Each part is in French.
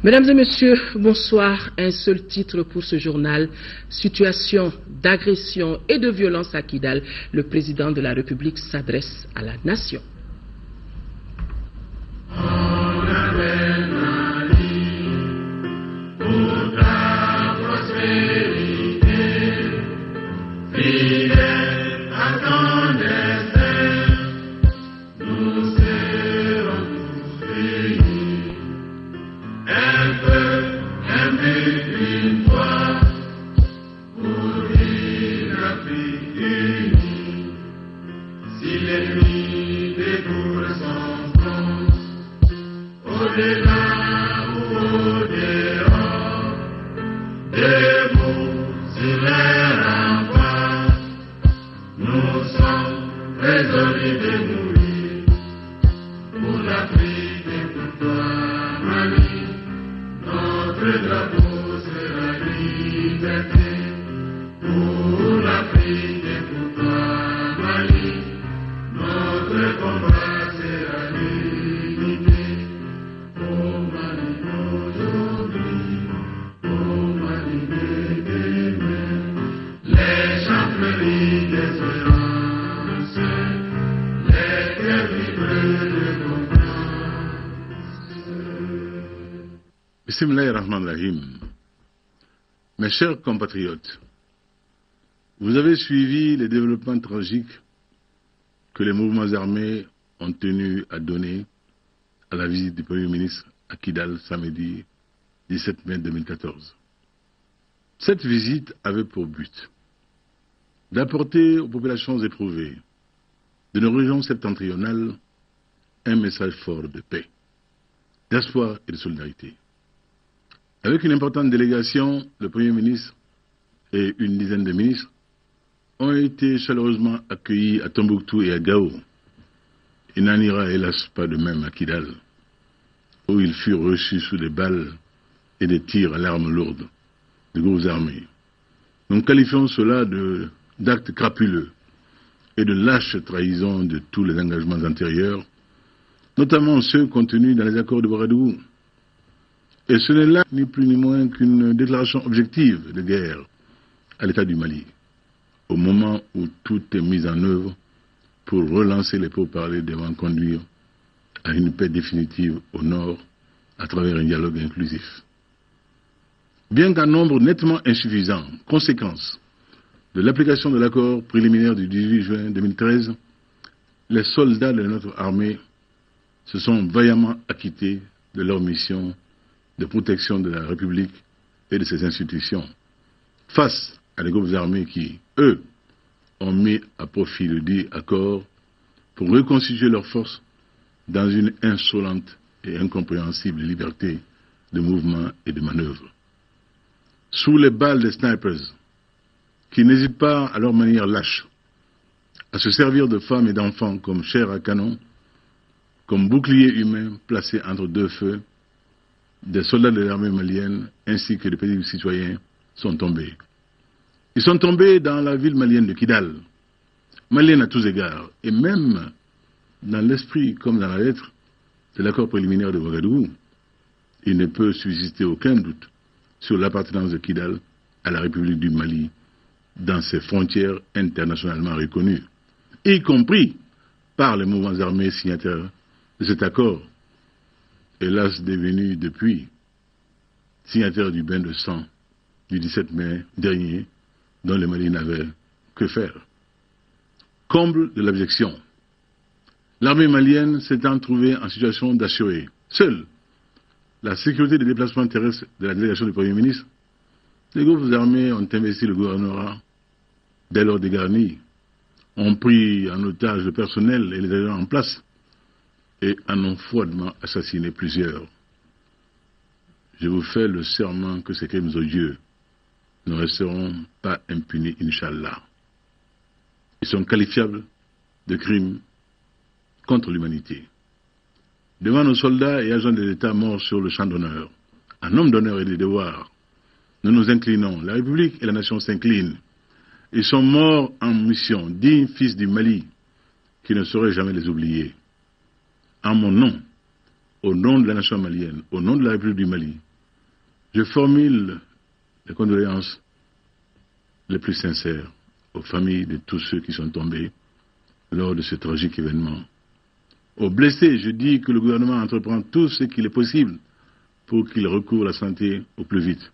Mesdames et messieurs, bonsoir. Un seul titre pour ce journal. Situation d'agression et de violence à Kidal. Le président de la République s'adresse à la nation. Bismillahirrahmanirrahim. Mes chers compatriotes, vous avez suivi les développements tragiques que les mouvements armés ont tenu à donner à la visite du Premier ministre à Kidal samedi 17 mai 2014. Cette visite avait pour but d'apporter aux populations éprouvées de nos régions septentrionales un message fort de paix, d'espoir et de solidarité. Avec une importante délégation, le Premier ministre et une dizaine de ministres ont été chaleureusement accueillis à Tombouctou et à Gao. Il n'en ira hélas pas de même à Kidal, où ils furent reçus sous des balles et des tirs à l'arme lourde de groupes armés. Nous qualifions cela d'actes crapuleux et de lâche trahison de tous les engagements antérieurs, notamment ceux contenus dans les accords de Ouagadougou. Et ce n'est là ni plus ni moins qu'une déclaration objective de guerre à l'État du Mali, au moment où tout est mis en œuvre pour relancer les pourparlers devant conduire à une paix définitive au nord à travers un dialogue inclusif. Bien qu'un nombre nettement insuffisant, conséquence de l'application de l'accord préliminaire du 18 juin 2013, les soldats de notre armée se sont vaillamment acquittés de leur mission de protection de la République et de ses institutions, face à des groupes armés qui, eux, ont mis à profit le dit accord pour reconstituer leurs forces dans une insolente et incompréhensible liberté de mouvement et de manœuvre. Sous les balles des snipers, qui n'hésitent pas à leur manière lâche à se servir de femmes et d'enfants comme chair à canon, comme boucliers humains placés entre deux feux, des soldats de l'armée malienne ainsi que des petits citoyens sont tombés. Ils sont tombés dans la ville malienne de Kidal, malienne à tous égards, et même dans l'esprit comme dans la lettre de l'accord préliminaire de Ouagadougou. Il ne peut subsister aucun doute sur l'appartenance de Kidal à la République du Mali dans ses frontières internationalement reconnues, y compris par les mouvements armés signataires de cet accord, hélas devenu depuis signataire du bain de sang du 17 mai dernier, dont le Mali n'avait que faire. Comble de l'abjection, l'armée malienne s'étant trouvée en situation d'assurer seule la sécurité des déplacements terrestres de la délégation du Premier ministre, les groupes armés ont investi le gouvernorat dès lors dégarni, ont pris en otage le personnel et les agents en place, et en ont froidement assassiné plusieurs. Je vous fais le serment que ces crimes odieux ne resteront pas impunis, Inch'Allah. Ils sont qualifiables de crimes contre l'humanité. Devant nos soldats et agents de l'État morts sur le champ d'honneur, en homme d'honneur et de devoir, nous nous inclinons. La République et la nation s'inclinent. Ils sont morts en mission, dignes fils du Mali, qui ne saurait jamais les oublier. En mon nom, au nom de la nation malienne, au nom de la République du Mali, Je formule les condoléances les plus sincères aux familles de tous ceux qui sont tombés lors de ce tragique événement. Aux blessés, je dis que le gouvernement entreprend tout ce qu'il est possible pour qu'ils recourent la santé au plus vite.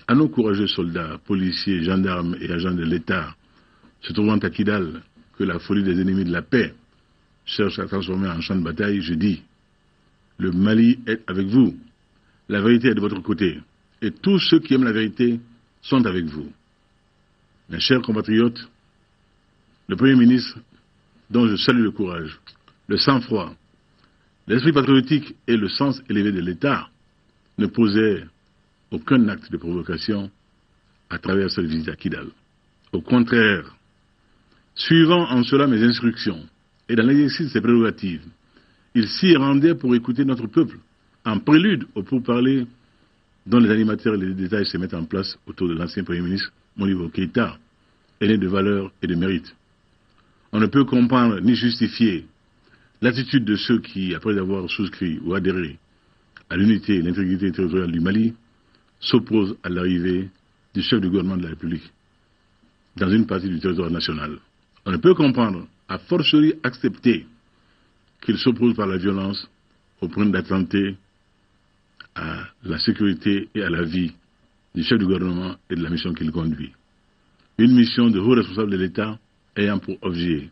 À nos courageux soldats, policiers, gendarmes et agents de l'État se trouvant à Kidal, que la folie des ennemis de la paix cherche à transformer en champ de bataille, je dis, le Mali est avec vous, la vérité est de votre côté, et tous ceux qui aiment la vérité sont avec vous. Mes chers compatriotes, le Premier ministre, dont je salue le courage, le sang-froid, l'esprit patriotique et le sens élevé de l'État, ne posait aucun acte de provocation à travers cette visite à Kidal. Au contraire, suivant en cela mes instructions et dans l'exercice de ses prérogatives, il s'y rendait pour écouter notre peuple, en prélude aux pourparlers dont les animateurs et les détails se mettent en place autour de l'ancien Premier ministre Modibo Keïta, aîné de valeur et de mérite. On ne peut comprendre ni justifier l'attitude de ceux qui, après avoir souscrit ou adhéré à l'unité et l'intégrité territoriale du Mali, s'opposent à l'arrivée du chef du gouvernement de la République dans une partie du territoire national. On ne peut comprendre, a fortiori accepter, qu'il s'oppose par la violence au point d'attenter à la sécurité et à la vie du chef du gouvernement et de la mission qu'il conduit. Une mission de haut responsable de l'État ayant pour objet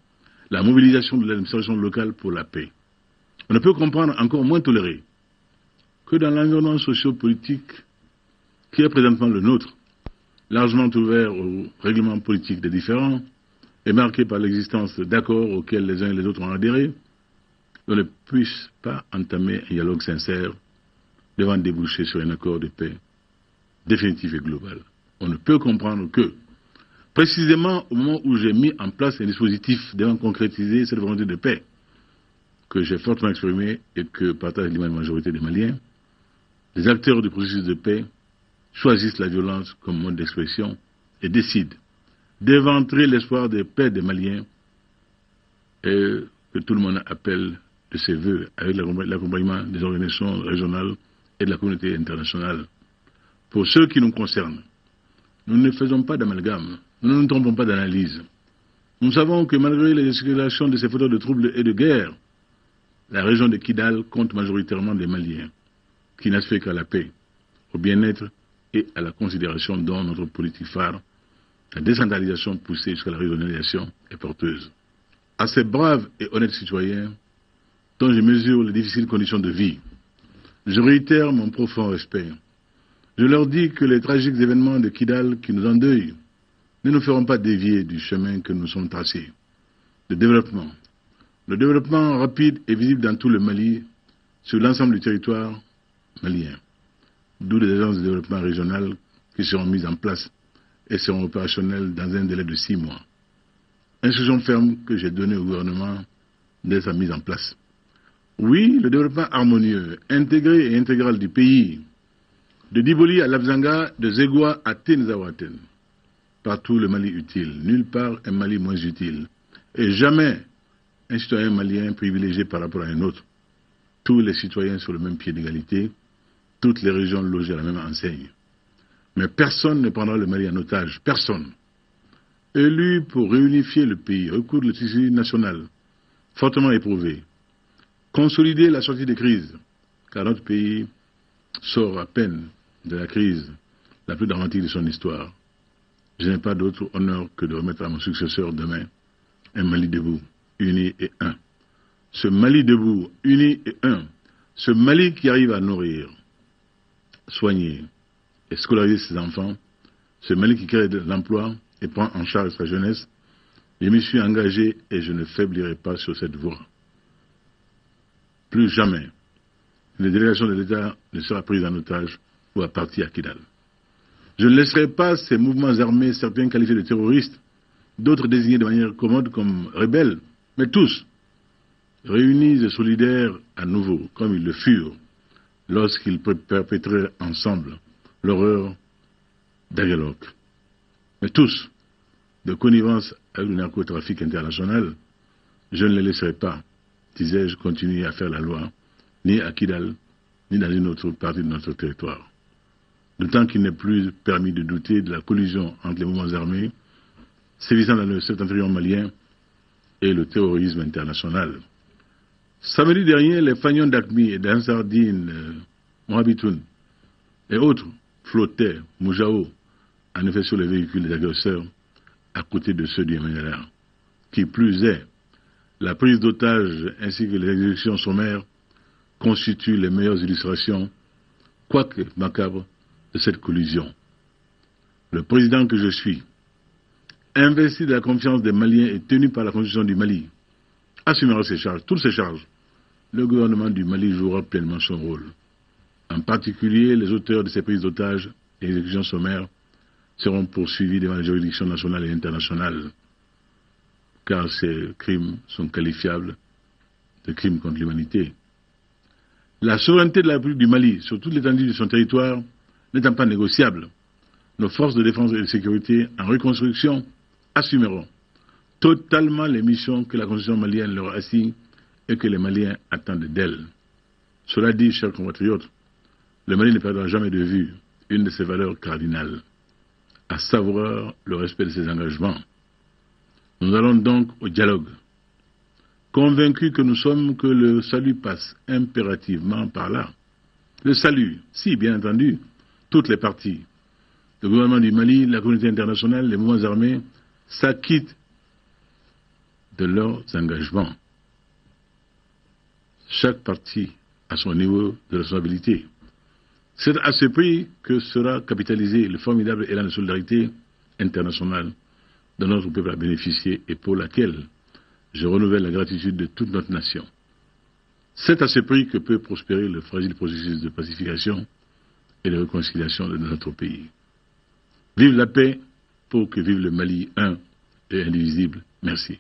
la mobilisation de l'administration locale pour la paix. On ne peut comprendre, encore moins tolérer, que dans l'environnement socio-politique qui est présentement le nôtre, largement ouvert au règlement politique des différends et marqué par l'existence d'accords auxquels les uns et les autres ont adhéré, on ne puisse pas entamer un dialogue sincère devant déboucher sur un accord de paix définitif et global. On ne peut comprendre que, précisément au moment où j'ai mis en place un dispositif devant concrétiser cette volonté de paix, que j'ai fortement exprimé et que partage l'immense majorité des Maliens, les acteurs du processus de paix choisissent la violence comme mode d'expression et décident d'éventrer l'espoir de paix des Maliens et que tout le monde appelle de ses voeux avec l'accompagnement des organisations régionales et de la communauté internationale. Pour ceux qui nous concernent, nous ne faisons pas d'amalgame, nous ne nous trompons pas d'analyse. Nous savons que malgré les gesticulations de ces fauteurs de troubles et de guerre, la région de Kidal compte majoritairement des Maliens qui n'aspirent qu'à la paix, au bien-être et à la considération dont notre politique phare, la décentralisation poussée jusqu'à la régionalisation, est porteuse. À ces braves et honnêtes citoyens, dont je mesure les difficiles conditions de vie, je réitère mon profond respect. Je leur dis que les tragiques événements de Kidal qui nous endeuillent ne nous feront pas dévier du chemin que nous sommes tracés. Le développement rapide et visible dans tout le Mali, sur l'ensemble du territoire malien. D'où les agences de développement régional qui seront mises en place et seront opérationnelles dans un délai de 6 mois. Instruction ferme que j'ai donnée au gouvernement dès sa mise en place. Oui, le développement harmonieux, intégré et intégral du pays, de Diboli à Labzanga, de Zegwa à Tenzawaten. Partout le Mali utile, nulle part un Mali moins utile. Et jamais un citoyen malien privilégié par rapport à un autre. Tous les citoyens sur le même pied d'égalité, toutes les régions logées à la même enseigne. Mais personne ne prendra le Mali en otage, personne. Élu pour réunifier le pays, recoudre le tissu national, fortement éprouvé, consolider la sortie des crises, car notre pays sort à peine de la crise la plus dramatique de son histoire. Je n'ai pas d'autre honneur que de remettre à mon successeur demain un Mali debout, uni et un. Ce Mali debout, uni et un, ce Mali qui arrive à nourrir, soigner et scolariser ses enfants, ce Mali qui crée de l'emploi et prend en charge sa jeunesse, je m'y suis engagé et je ne faiblirai pas sur cette voie. Plus jamais, une délégation de l'État ne sera prise en otage ou à partie à Kidal. Je ne laisserai pas ces mouvements armés, certains qualifiés de terroristes, d'autres désignés de manière commode comme rebelles, mais tous réunis et solidaires à nouveau, comme ils le furent, lorsqu'ils perpétrèrent ensemble l'horreur d'Aguelok. Mais tous, de connivence avec le narcotrafic international, je ne les laisserai pas, disais-je, continuer à faire la loi, ni à Kidal, ni dans une autre partie de notre territoire. d'autant qu'il n'est plus permis de douter de la collusion entre les mouvements armés sévissant dans le septentrion malien et le terrorisme international. Samedi dernier, les fagnons d'Akmi et d'Ansardine, Moabitoun et autres flottaient Moujao, en effet sur les véhicules des agresseurs, à côté de ceux du MNLA. Qui plus est, la prise d'otages ainsi que les exécutions sommaires constituent les meilleures illustrations, quoique macabres, de cette collusion. Le président que je suis, investi de la confiance des Maliens et tenu par la Constitution du Mali, assumera ses charges, toutes ses charges. Le gouvernement du Mali jouera pleinement son rôle. En particulier, les auteurs de ces prises d'otages et exécutions sommaires seront poursuivis devant les juridictions nationales et internationales, car ces crimes sont qualifiables de crimes contre l'humanité. La souveraineté de la République du Mali sur toute l'étendue de son territoire n'étant pas négociable, nos forces de défense et de sécurité en reconstruction assumeront totalement les missions que la Constitution malienne leur assigne et que les Maliens attendent d'elle. Cela dit, chers compatriotes, le Mali ne perdra jamais de vue une de ses valeurs cardinales, à savoir le respect de ses engagements. Nous allons donc au dialogue, convaincus que nous sommes que le salut passe impérativement par là. Le salut, si bien entendu, toutes les parties, le gouvernement du Mali, la communauté internationale, les mouvements armés, s'acquittent de leurs engagements. Chaque partie a son niveau de responsabilité. C'est à ce prix que sera capitalisé le formidable élan de solidarité internationale dont notre peuple a bénéficié et pour laquelle je renouvelle la gratitude de toute notre nation. C'est à ce prix que peut prospérer le fragile processus de pacification et de réconciliation de notre pays. Vive la paix pour que vive le Mali un et indivisible. Merci.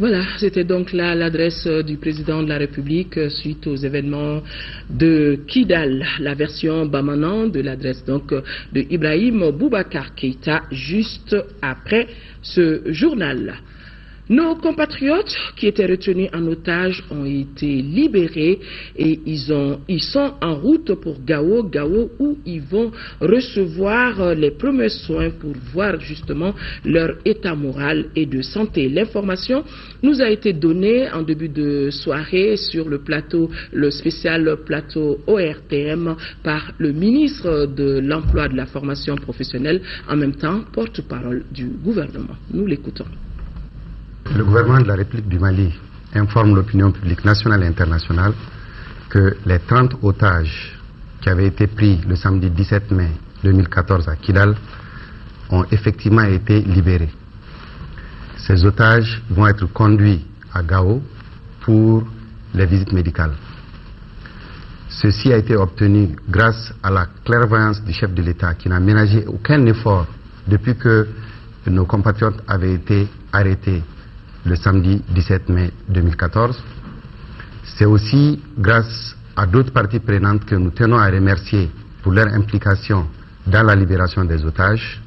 Voilà, c'était donc là l'adresse du président de la République suite aux événements de Kidal, la version Bamanan de l'adresse donc de Ibrahim Boubacar Keïta juste après ce journal. Nos compatriotes qui étaient retenus en otage ont été libérés et ils sont en route pour Gao où ils vont recevoir les premiers soins pour voir justement leur état moral et de santé. L'information nous a été donnée en début de soirée sur le plateau, le spécial plateau ORTM par le ministre de l'Emploi et de la Formation professionnelle, en même temps porte-parole du gouvernement. Nous l'écoutons. Le gouvernement de la République du Mali informe l'opinion publique nationale et internationale que les 30 otages qui avaient été pris le samedi 17 mai 2014 à Kidal ont effectivement été libérés. Ces otages vont être conduits à Gao pour les visites médicales. Ceci a été obtenu grâce à la clairvoyance du chef de l'État qui n'a ménagé aucun effort depuis que nos compatriotes avaient été arrêtés le samedi 17 mai 2014. C'est aussi grâce à d'autres parties prenantes que nous tenons à remercier pour leur implication dans la libération des otages.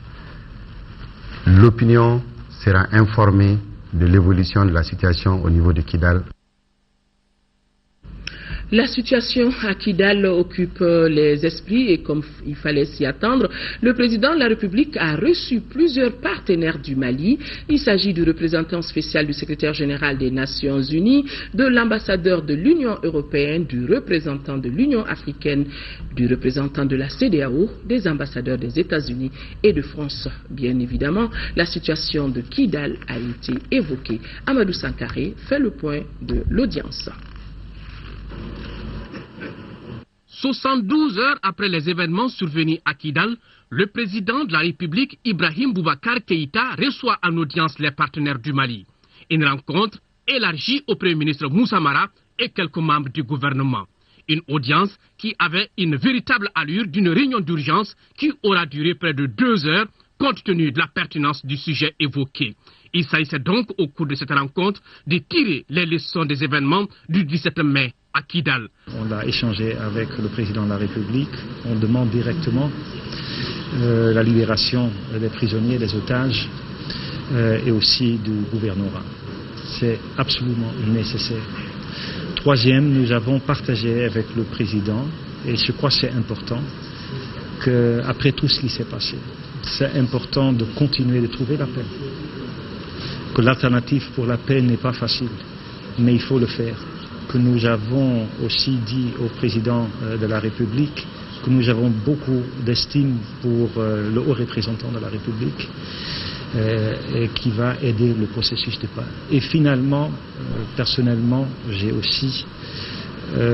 L'opinion sera informée de l'évolution de la situation au niveau de Kidal. La situation à Kidal occupe les esprits et comme il fallait s'y attendre, le président de la République a reçu plusieurs partenaires du Mali. Il s'agit du représentant spécial du secrétaire général des Nations Unies, de l'ambassadeur de l'Union européenne, du représentant de l'Union africaine, du représentant de la CEDEAO, des ambassadeurs des États-Unis et de France. Bien évidemment, la situation de Kidal a été évoquée. Amadou Sankaré fait le point de l'audience. 72 heures après les événements survenus à Kidal, le président de la République, Ibrahim Boubacar Keïta, reçoit en audience les partenaires du Mali. Une rencontre élargie au Premier ministre Moussa Mara et quelques membres du gouvernement. Une audience qui avait une véritable allure d'une réunion d'urgence qui aura duré près de 2 heures, compte tenu de la pertinence du sujet évoqué. Il s'agissait donc au cours de cette rencontre de tirer les leçons des événements du 17 mai à Kidal. On a échangé avec le président de la République. On demande directement la libération des prisonniers, des otages et aussi du gouvernorat. C'est absolument nécessaire. Troisième, nous avons partagé avec le président, et je crois que c'est important, qu'après tout ce qui s'est passé, c'est important de continuer de trouver la paix. Que l'alternative pour la paix n'est pas facile, mais il faut le faire. Que nous avons aussi dit au président de la République que nous avons beaucoup d'estime pour le haut représentant de la République et qui va aider le processus de paix. Et finalement, personnellement, j'ai aussi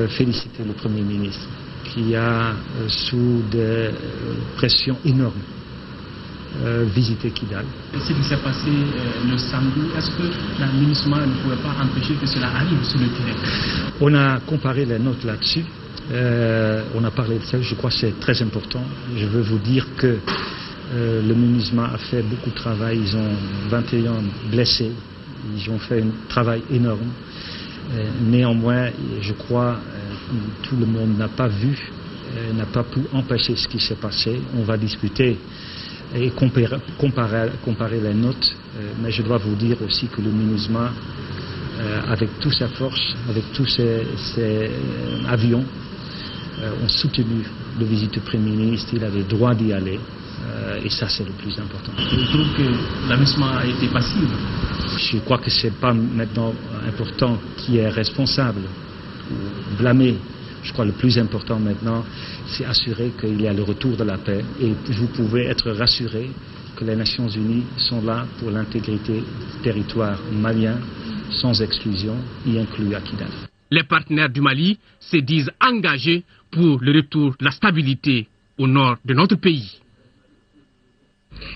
félicité le Premier ministre qui a, sous des pressions énormes, visiter Kidal. Ce qui s'est passé le samedi, est-ce que l'administration ne pouvait pas empêcher que cela arrive sur le terrain? On a comparé les notes là-dessus. On a parlé de ça, je crois que c'est très important. Je veux vous dire que le MINUSMA a fait beaucoup de travail. Ils ont 21 blessés. Ils ont fait un travail énorme. Néanmoins, je crois tout le monde n'a pas vu, n'a pas pu empêcher ce qui s'est passé. On va discuter et comparer les notes, mais je dois vous dire aussi que le MINUSMA, avec toute sa force, avec tous ses avions, ont soutenu le visite du Premier ministre. Il avait le droit d'y aller, et ça c'est le plus important. Je trouve que l'administration a été passive. Je crois que ce n'est pas maintenant important qui est responsable ou blâmé. Je crois que le plus important maintenant, c'est assurer qu'il y a le retour de la paix. Et vous pouvez être rassurés que les Nations Unies sont là pour l'intégrité du territoire malien, sans exclusion, y inclus à Kidal. Les partenaires du Mali se disent engagés pour le retour de la stabilité au nord de notre pays.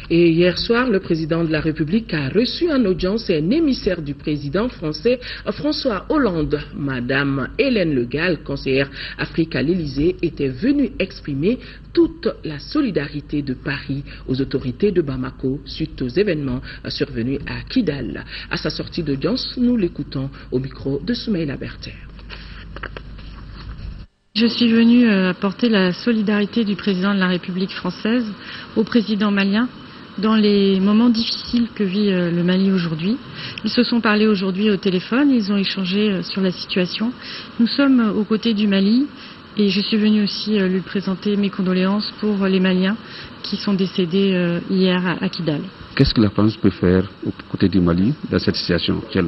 Et hier soir, le président de la République a reçu en audience un émissaire du président français François Hollande. Madame Hélène Le Gall, conseillère Afrique à l'Élysée, était venue exprimer toute la solidarité de Paris aux autorités de Bamako suite aux événements survenus à Kidal. À sa sortie d'audience, nous l'écoutons au micro de Soumaïla Berter. Je suis venue apporter la solidarité du président de la République française au président malien dans les moments difficiles que vit le Mali aujourd'hui. Ils se sont parlé aujourd'hui au téléphone, ils ont échangé sur la situation. Nous sommes aux côtés du Mali et je suis venue aussi lui présenter mes condoléances pour les Maliens qui sont décédés hier à Kidal. Qu'est-ce que la France peut faire aux côtés du Mali dans cette situation actuelle ?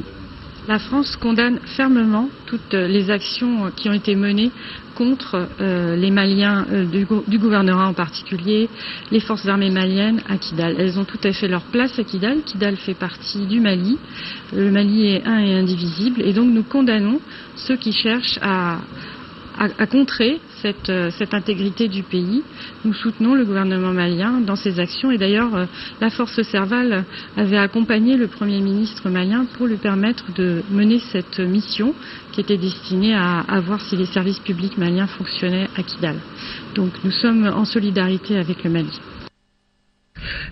La France condamne fermement toutes les actions qui ont été menées contre les Maliens du gouvernorat en particulier, les forces armées maliennes à Kidal. Elles ont tout à fait leur place à Kidal. Kidal fait partie du Mali. Le Mali est un et indivisible et donc nous condamnons ceux qui cherchent à contrer cette intégrité du pays. Nous soutenons le gouvernement malien dans ses actions et d'ailleurs la force Serval avait accompagné le Premier ministre malien pour lui permettre de mener cette mission qui était destinée à voir si les services publics maliens fonctionnaient à Kidal. Donc nous sommes en solidarité avec le Mali.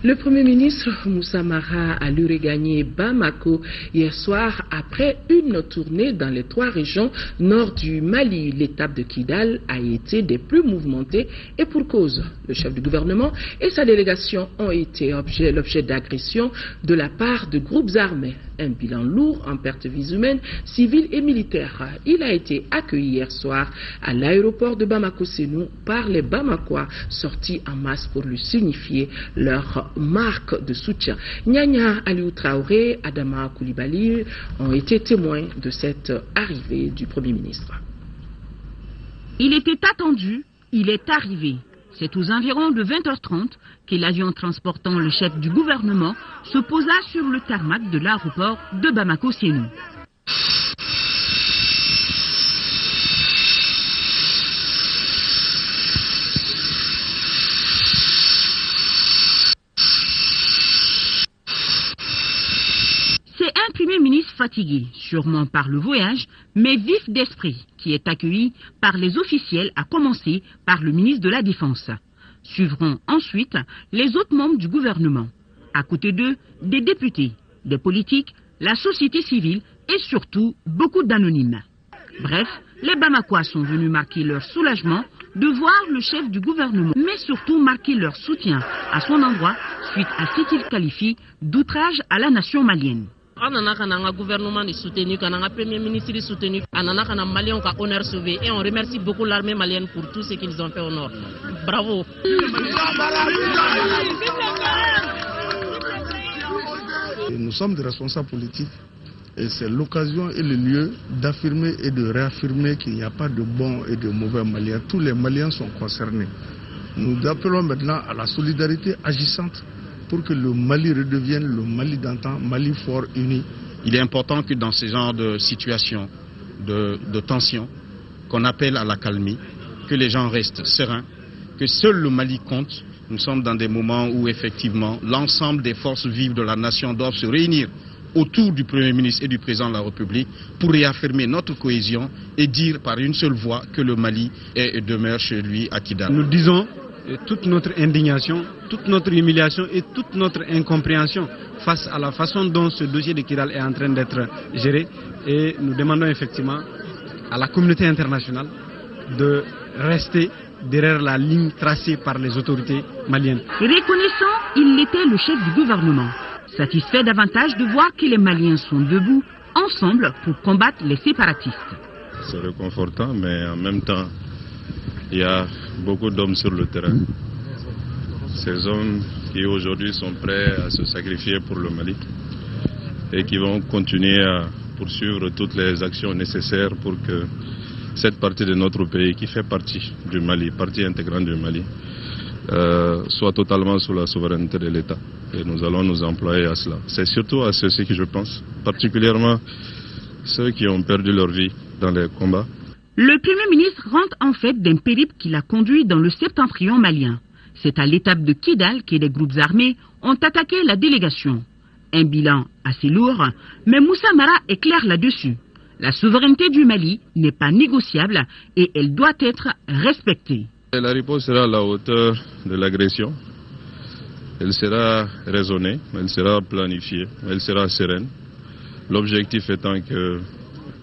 Le Premier ministre Moussa Mara a lui regagné Bamako hier soir après une tournée dans les 3 régions nord du Mali. L'étape de Kidal a été des plus mouvementées et pour cause. Le chef du gouvernement et sa délégation ont été l'objet d'agressions de la part de groupes armés. Un bilan lourd en pertes vies humaines, civiles et militaires. Il a été accueilli hier soir à l'aéroport de Bamako-Sénou par les Bamakois sortis en masse pour lui signifier leur marque de soutien. Nyanya Aliou Traoré, Adama Koulibaly ont été témoins de cette arrivée du Premier ministre. Il était attendu, il est arrivé. C'est aux environs de 20h30 que l'avion transportant le chef du gouvernement se posa sur le tarmac de l'aéroport de Bamako-Sénou. C'est un Premier ministre fatigué, sûrement par le voyage, mais vif d'esprit, qui est accueilli par les officiels, à commencer par le ministre de la Défense. Suivront ensuite les autres membres du gouvernement. À côté d'eux, des députés, des politiques, la société civile et surtout beaucoup d'anonymes. Bref, les Bamakois sont venus marquer leur soulagement de voir le chef du gouvernement, mais surtout marquer leur soutien à son endroit suite à ce qu'ils qualifient d'outrage à la nation malienne. Le gouvernement est soutenu, le Premier ministre est soutenu, le Malien a honneur sauvé et on remercie beaucoup l'armée malienne pour tout ce qu'ils ont fait au nord. Bravo. Nous sommes des responsables politiques et c'est l'occasion et le lieu d'affirmer et de réaffirmer qu'il n'y a pas de bons et de mauvais Maliens. Tous les Maliens sont concernés. Nous appelons maintenant à la solidarité agissante pour que le Mali redevienne le Mali d'antan, Mali fort, uni. Il est important que dans ce genre de situation, de tension, qu'on appelle à la calmie, que les gens restent sereins, que seul le Mali compte. Nous sommes dans des moments où effectivement l'ensemble des forces vives de la nation doivent se réunir autour du Premier ministre et du Président de la République pour réaffirmer notre cohésion et dire par une seule voix que le Mali demeure chez lui à Kidal. Nous disons toute notre indignation, toute notre humiliation et toute notre incompréhension face à la façon dont ce dossier de Kidal est en train d'être géré et nous demandons effectivement à la communauté internationale de rester derrière la ligne tracée par les autorités maliennes. Reconnaissant, il était le chef du gouvernement. Satisfait davantage de voir que les Maliens sont debout, ensemble, pour combattre les séparatistes. C'est réconfortant, mais en même temps, il y a beaucoup d'hommes sur le terrain. Ces hommes qui aujourd'hui sont prêts à se sacrifier pour le Mali et qui vont continuer à poursuivre toutes les actions nécessaires pour que cette partie de notre pays qui fait partie du Mali, partie intégrante du Mali, soit totalement sous la souveraineté de l'État. Et nous allons nous employer à cela. C'est surtout à ceux-ci que je pense, particulièrement ceux qui ont perdu leur vie dans les combats. Le Premier ministre rentre en fait d'un périple qui l'a conduit dans le septentrion malien. C'est à l'étape de Kidal que les groupes armés ont attaqué la délégation. Un bilan assez lourd, mais Moussa Mara est clair là-dessus. La souveraineté du Mali n'est pas négociable et elle doit être respectée. La réponse sera à la hauteur de l'agression. Elle sera raisonnée, elle sera planifiée, elle sera sereine. L'objectif étant que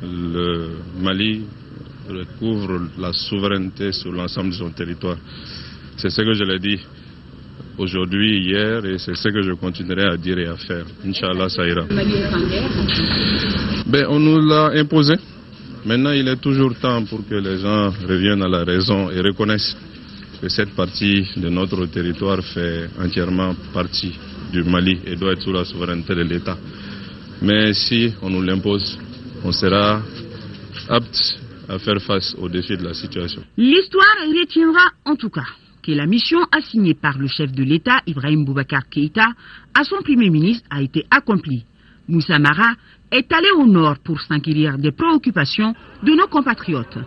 le Mali recouvre la souveraineté sur l'ensemble de son territoire. C'est ce que je l'ai dit aujourd'hui, hier, et c'est ce que je continuerai à dire et à faire. Inch'Allah, ça ira. On nous l'a imposé. Maintenant, il est toujours temps pour que les gens reviennent à la raison et reconnaissent que cette partie de notre territoire fait entièrement partie du Mali et doit être sous la souveraineté de l'État. Mais si on nous l'impose, on sera apte à faire face aux défis de la situation. L'histoire retiendra en tout cas que la mission assignée par le chef de l'État, Ibrahim Boubacar Keïta, à son Premier ministre a été accomplie. Moussa Mara est allé au nord pour s'inquérir des préoccupations de nos compatriotes.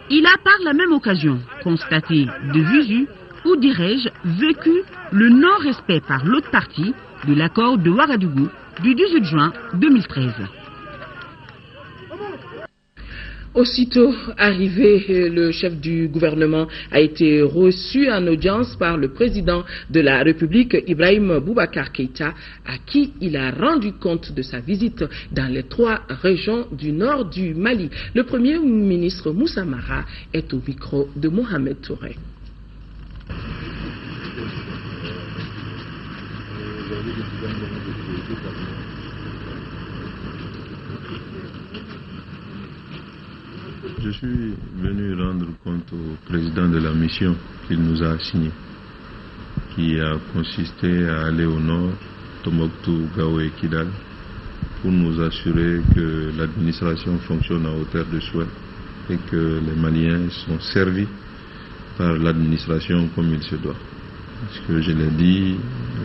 Il a par la même occasion constaté de visu, ou dirais-je, vécu le non-respect par l'autre partie de l'accord de Ouagadougou du 18 juin 2013. Aussitôt arrivé, le chef du gouvernement a été reçu en audience par le président de la République, Ibrahim Boubacar Keïta, à qui il a rendu compte de sa visite dans les 3 régions du nord du Mali. Le Premier ministre Moussa Mara est au micro de Mohamed Touré. Je suis venu rendre compte au président de la mission qu'il nous a assignée, qui a consisté à aller au nord, Tombouctou, Gao et Kidal, pour nous assurer que l'administration fonctionne à hauteur de souhait et que les Maliens sont servis par l'administration comme il se doit. Parce que je l'ai dit,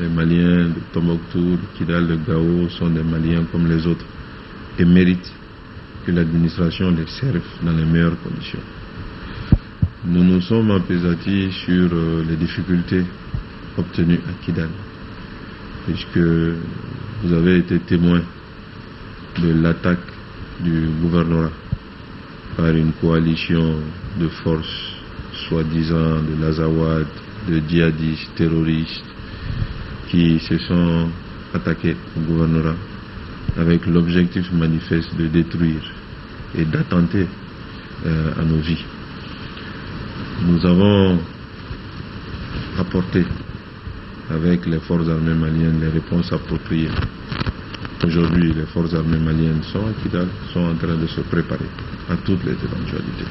les Maliens de Tombouctou, de Kidal, de Gao sont des Maliens comme les autres et méritent que l'administration les serve dans les meilleures conditions. Nous nous sommes apaisatis sur les difficultés obtenues à Kidal, puisque vous avez été témoin de l'attaque du gouvernorat par une coalition de forces, soi-disant de l'Azawad, de djihadistes, terroristes, qui se sont attaqués au gouvernorat avec l'objectif manifeste de détruire et d'attenter à nos vies. Nous avons apporté avec les forces armées maliennes les réponses appropriées. Aujourd'hui, les forces armées maliennes sont à Kidal, sont en train de se préparer à toutes les éventualités.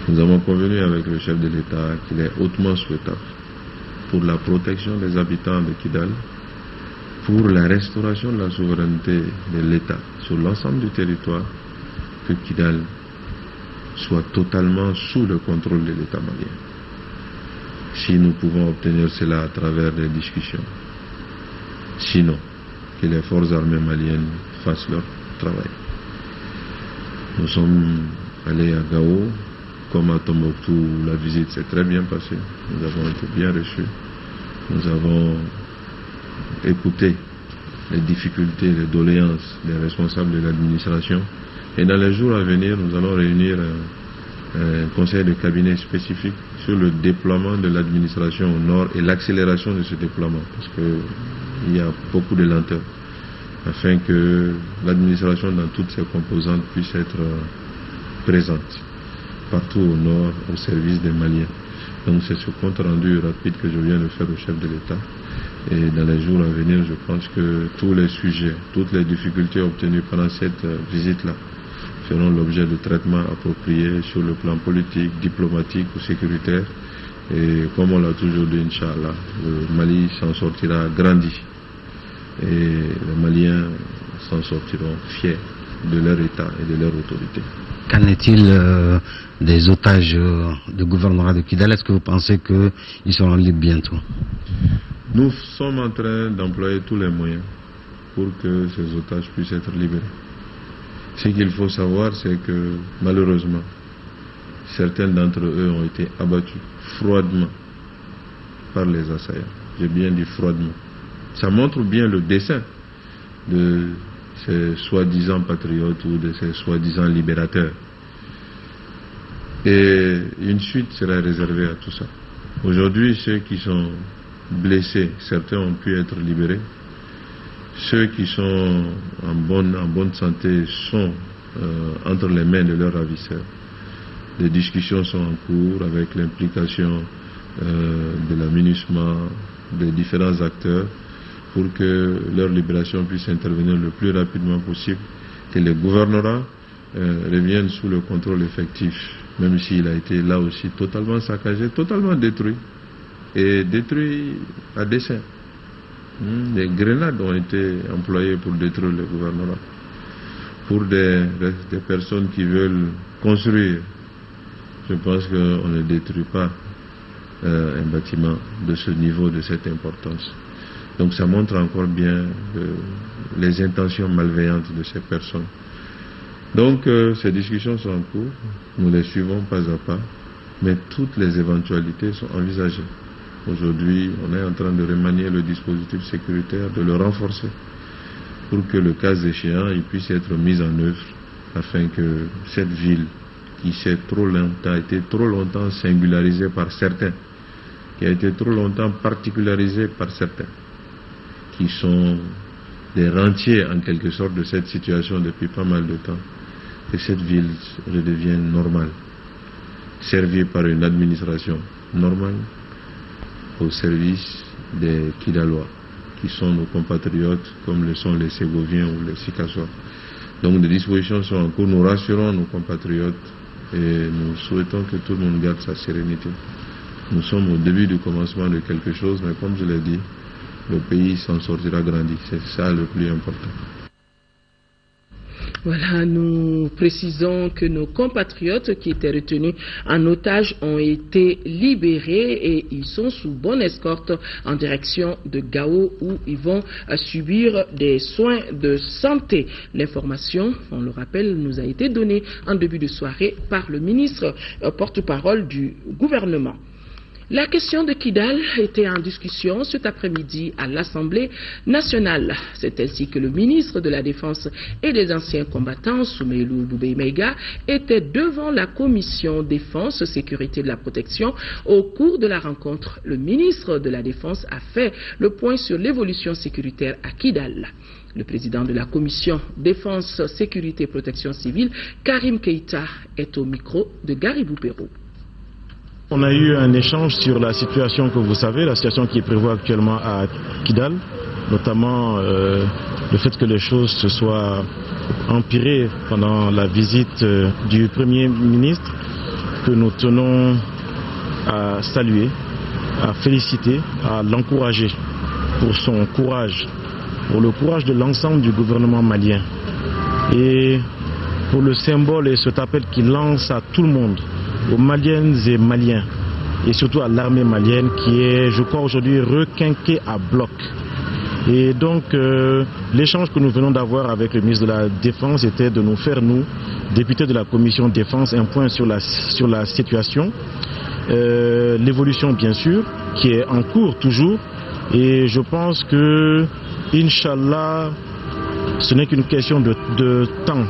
Nous avons convenu avec le chef de l'État qu'il est hautement souhaitable pour la protection des habitants de Kidal, pour la restauration de la souveraineté de l'État sur l'ensemble du territoire, que Kidal soit totalement sous le contrôle de l'État malien. Si nous pouvons obtenir cela à travers des discussions. Sinon, que les forces armées maliennes fassent leur travail. Nous sommes allés à Gao, comme à Tombouctou, où la visite s'est très bien passée. Nous avons été bien reçus. Nous avons écouté les difficultés, les doléances des responsables de l'administration. Et dans les jours à venir, nous allons réunir un conseil de cabinet spécifique sur le déploiement de l'administration au nord et l'accélération de ce déploiement, parce qu'il y a beaucoup de lenteur, afin que l'administration dans toutes ses composantes puisse être présente partout au nord au service des Maliens. Donc c'est ce compte rendu rapide que je viens de faire au chef de l'État. Et dans les jours à venir, je pense que tous les sujets, toutes les difficultés obtenues pendant cette visite-là feront l'objet de traitements appropriés sur le plan politique, diplomatique ou sécuritaire. Et comme on l'a toujours dit, Inch'Allah, le Mali s'en sortira grandi. Et les Maliens s'en sortiront fiers de leur État et de leur autorité. Qu'en est-il des otages du gouvernement de Kidal? Est-ce que vous pensez qu'ils seront libres bientôt? Nous sommes en train d'employer tous les moyens pour que ces otages puissent être libérés. Ce qu'il faut savoir, c'est que malheureusement, certains d'entre eux ont été abattus froidement par les assaillants. J'ai bien dit froidement. Ça montre bien le dessein de ces soi-disant patriotes ou de ces soi-disant libérateurs. Et une suite sera réservée à tout ça. Aujourd'hui, ceux qui sont blessés, certains ont pu être libérés. Ceux qui sont en bonne santé sont entre les mains de leurs ravisseurs. Des discussions sont en cours avec l'implication de la MINUSMA, des différents acteurs, pour que leur libération puisse intervenir le plus rapidement possible, que les gouvernorats reviennent sous le contrôle effectif, même s'il a été là aussi totalement saccagé, totalement détruit, et détruit à dessein. Des grenades ont été employées pour détruire le gouvernorat. Pour des personnes qui veulent construire, je pense qu'on ne détruit pas un bâtiment de ce niveau, de cette importance. Donc ça montre encore bien les intentions malveillantes de ces personnes. Donc ces discussions sont en cours, nous les suivons pas à pas, mais toutes les éventualités sont envisagées. Aujourd'hui, on est en train de remanier le dispositif sécuritaire, de le renforcer, pour que le cas échéant, il puisse être mis en œuvre afin que cette ville qui s'est été trop longtemps singularisée par certains, qui a été trop longtemps particularisée par certains, qui sont des rentiers en quelque sorte de cette situation depuis pas mal de temps, que cette ville redevienne normale, servie par une administration normale au service des Kidalois, qui sont nos compatriotes comme le sont les Ségoviens ou les Sikasois. Donc des dispositions sont en cours, nous rassurons nos compatriotes et nous souhaitons que tout le monde garde sa sérénité. Nous sommes au début du commencement de quelque chose, mais comme je l'ai dit, le pays s'en sortira grandi, c'est ça le plus important. Voilà, nous précisons que nos compatriotes qui étaient retenus en otage ont été libérés et ils sont sous bonne escorte en direction de Gao où ils vont subir des soins de santé. L'information, on le rappelle, nous a été donnée en début de soirée par le ministre porte-parole du gouvernement. La question de Kidal était en discussion cet après-midi à l'Assemblée nationale. C'est ainsi que le ministre de la Défense et des anciens combattants, Soumeilou Boubei-Meiga, était devant la commission Défense, Sécurité de la Protection. Au cours de la rencontre, le ministre de la Défense a fait le point sur l'évolution sécuritaire à Kidal. Le président de la commission Défense, Sécurité et Protection civile, Karim Keïta, est au micro de Garibou Perrault. On a eu un échange sur la situation que vous savez, la situation qui est prévue actuellement à Kidal, notamment le fait que les choses se soient empirées pendant la visite du Premier ministre, que nous tenons à saluer, à féliciter, à l'encourager pour son courage, pour le courage de l'ensemble du gouvernement malien et pour le symbole et cet appel qu'il lance à tout le monde, aux Maliennes et Maliens, et surtout à l'armée malienne qui est, je crois, aujourd'hui requinquée à bloc. Et donc, l'échange que nous venons d'avoir avec le ministre de la Défense était de nous faire, nous, députés de la commission Défense, un point sur la situation, l'évolution bien sûr, qui est en cours toujours, et je pense que, Inch'Allah, ce n'est qu'une question de temps,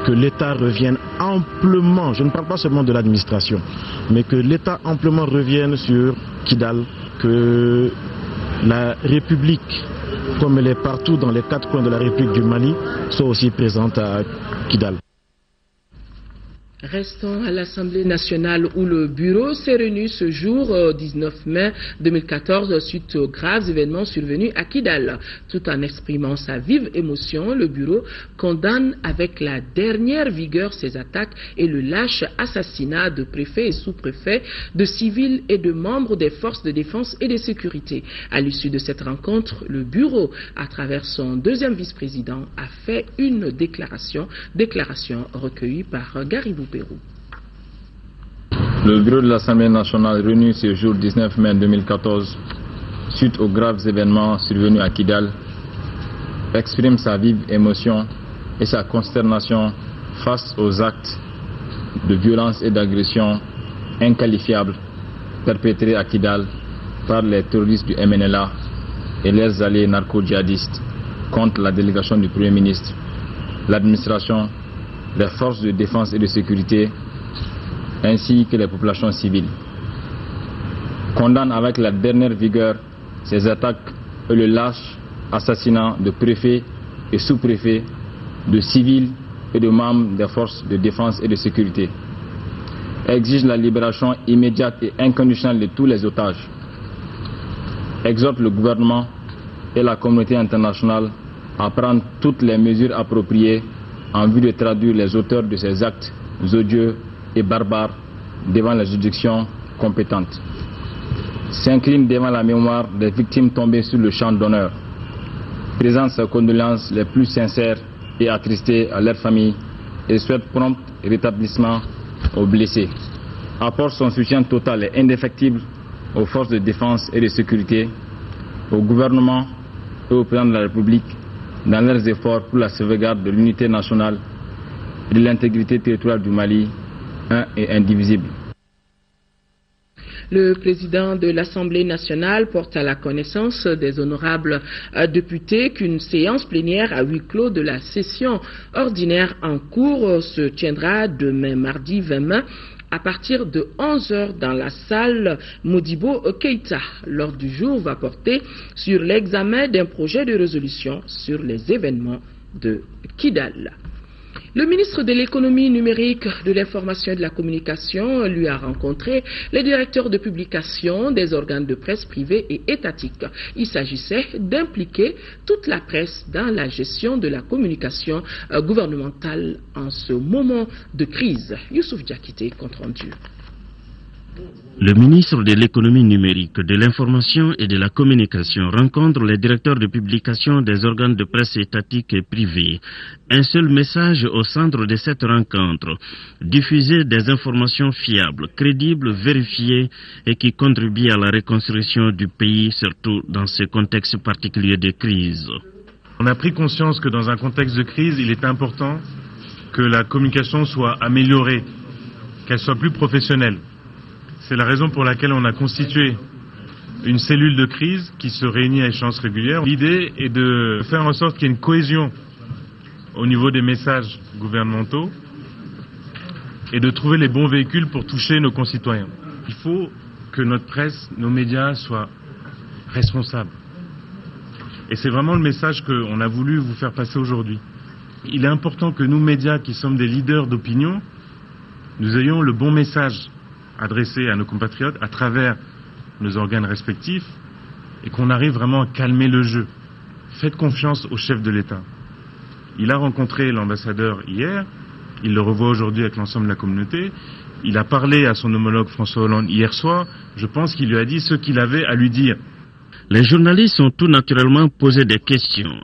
que l'État revienne amplement, je ne parle pas seulement de l'administration, mais que l'État amplement revienne sur Kidal, que la République, comme elle est partout dans les 4 coins de la République du Mali, soit aussi présente à Kidal. Restons à l'Assemblée nationale où le bureau s'est réuni ce jour 19 mai 2014 suite aux graves événements survenus à Kidal. Tout en exprimant sa vive émotion, le bureau condamne avec la dernière vigueur ces attaques et le lâche assassinat de préfets et sous-préfets, de civils et de membres des forces de défense et de sécurité. À l'issue de cette rencontre, le bureau, à travers son deuxième vice-président, a fait une déclaration recueillie par Garibou Perrault. Le bureau de l'Assemblée nationale réuni ce jour 19 mai 2014 suite aux graves événements survenus à Kidal exprime sa vive émotion et sa consternation face aux actes de violence et d'agression inqualifiables perpétrés à Kidal par les terroristes du MNLA et leurs alliés narco-djihadistes contre la délégation du Premier ministre, l'administration, les forces de défense et de sécurité, ainsi que les populations civiles. Condamne avec la dernière vigueur ces attaques et le lâche assassinat de préfets et sous-préfets, de civils et de membres des forces de défense et de sécurité. Exige la libération immédiate et inconditionnelle de tous les otages. Exhorte le gouvernement et la communauté internationale à prendre toutes les mesures appropriées en vue de traduire les auteurs de ces actes odieux et barbares devant les juridictions compétentes. S'incline devant la mémoire des victimes tombées sur le champ d'honneur. Présente ses condoléances les plus sincères et attristées à leurs familles et souhaite prompt rétablissement aux blessés. Apporte son soutien total et indéfectible aux forces de défense et de sécurité, au gouvernement et au président de la République dans leurs efforts pour la sauvegarde de l'unité nationale et de l'intégrité territoriale du Mali, un et indivisible. Le président de l'Assemblée nationale porte à la connaissance des honorables députés qu'une séance plénière à huis clos de la session ordinaire en cours se tiendra demain mardi 20 mai à partir de 11h dans la salle Modibo Keïta. L'ordre du jour va porter sur l'examen d'un projet de résolution sur les événements de Kidal. Le ministre de l'économie numérique, de l'information et de la communication lui a rencontré les directeurs de publication des organes de presse privés et étatiques. Il s'agissait d'impliquer toute la presse dans la gestion de la communication gouvernementale en ce moment de crise. Youssouf Diakité, compte rendu. Le ministre de l'économie numérique, de l'information et de la communication rencontre les directeurs de publication des organes de presse étatiques et privés. Un seul message au centre de cette rencontre: diffuser des informations fiables, crédibles, vérifiées et qui contribuent à la reconstruction du pays, surtout dans ce contexte particulier de crise. On a pris conscience que dans un contexte de crise, il est important que la communication soit améliorée, qu'elle soit plus professionnelle. C'est la raison pour laquelle on a constitué une cellule de crise qui se réunit à échéances régulières. L'idée est de faire en sorte qu'il y ait une cohésion au niveau des messages gouvernementaux et de trouver les bons véhicules pour toucher nos concitoyens. Il faut que notre presse, nos médias soient responsables. Et c'est vraiment le message qu'on a voulu vous faire passer aujourd'hui. Il est important que nous, médias, qui sommes des leaders d'opinion, nous ayons le bon message adressé à nos compatriotes à travers nos organes respectifs et qu'on arrive vraiment à calmer le jeu. Faites confiance au chef de l'État. Il a rencontré l'ambassadeur hier, il le revoit aujourd'hui avec l'ensemble de la communauté, il a parlé à son homologue François Hollande hier soir, je pense qu'il lui a dit ce qu'il avait à lui dire. Les journalistes ont tout naturellement posé des questions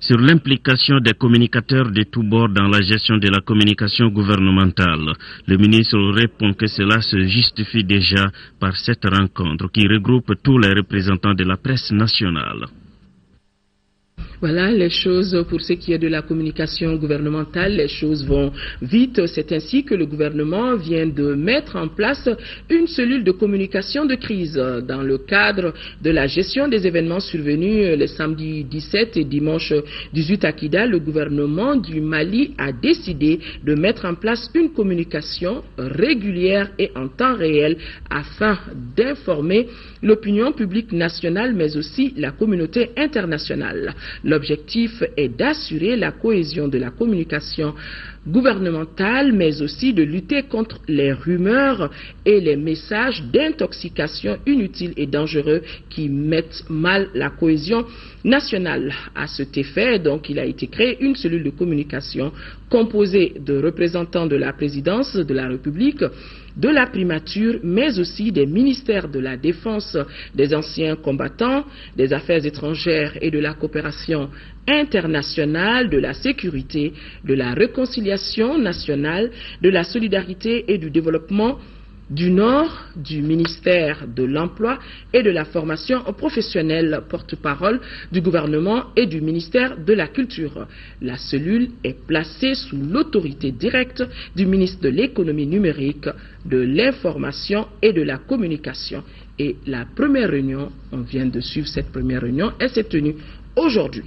sur l'implication des communicateurs de tous bords dans la gestion de la communication gouvernementale. Le ministre répond que cela se justifie déjà par cette rencontre qui regroupe tous les représentants de la presse nationale. Voilà les choses pour ce qui est de la communication gouvernementale. Les choses vont vite. C'est ainsi que le gouvernement vient de mettre en place une cellule de communication de crise dans le cadre de la gestion des événements survenus les samedis 17 et dimanche 18 à Kidal. Le gouvernement du Mali a décidé de mettre en place une communication régulière et en temps réel afin d'informer l'opinion publique nationale mais aussi la communauté internationale. L'objectif est d'assurer la cohésion de la communication gouvernementale, mais aussi de lutter contre les rumeurs et les messages d'intoxication inutiles et dangereux qui mettent mal la cohésion nationale. À cet effet, donc, il a été créé une cellule de communication composée de représentants de la présidence de la République, de la primature, mais aussi des ministères de la Défense, des anciens combattants, des Affaires étrangères et de la coopération internationale, de la sécurité, de la réconciliation nationale, de la solidarité et du développement du Nord, du ministère de l'Emploi et de la formation professionnelle, porte-parole du gouvernement et du ministère de la Culture. La cellule est placée sous l'autorité directe du ministre de l'économie numérique, de l'information et de la communication. Et la première réunion, on vient de suivre cette première réunion, elle s'est tenue aujourd'hui.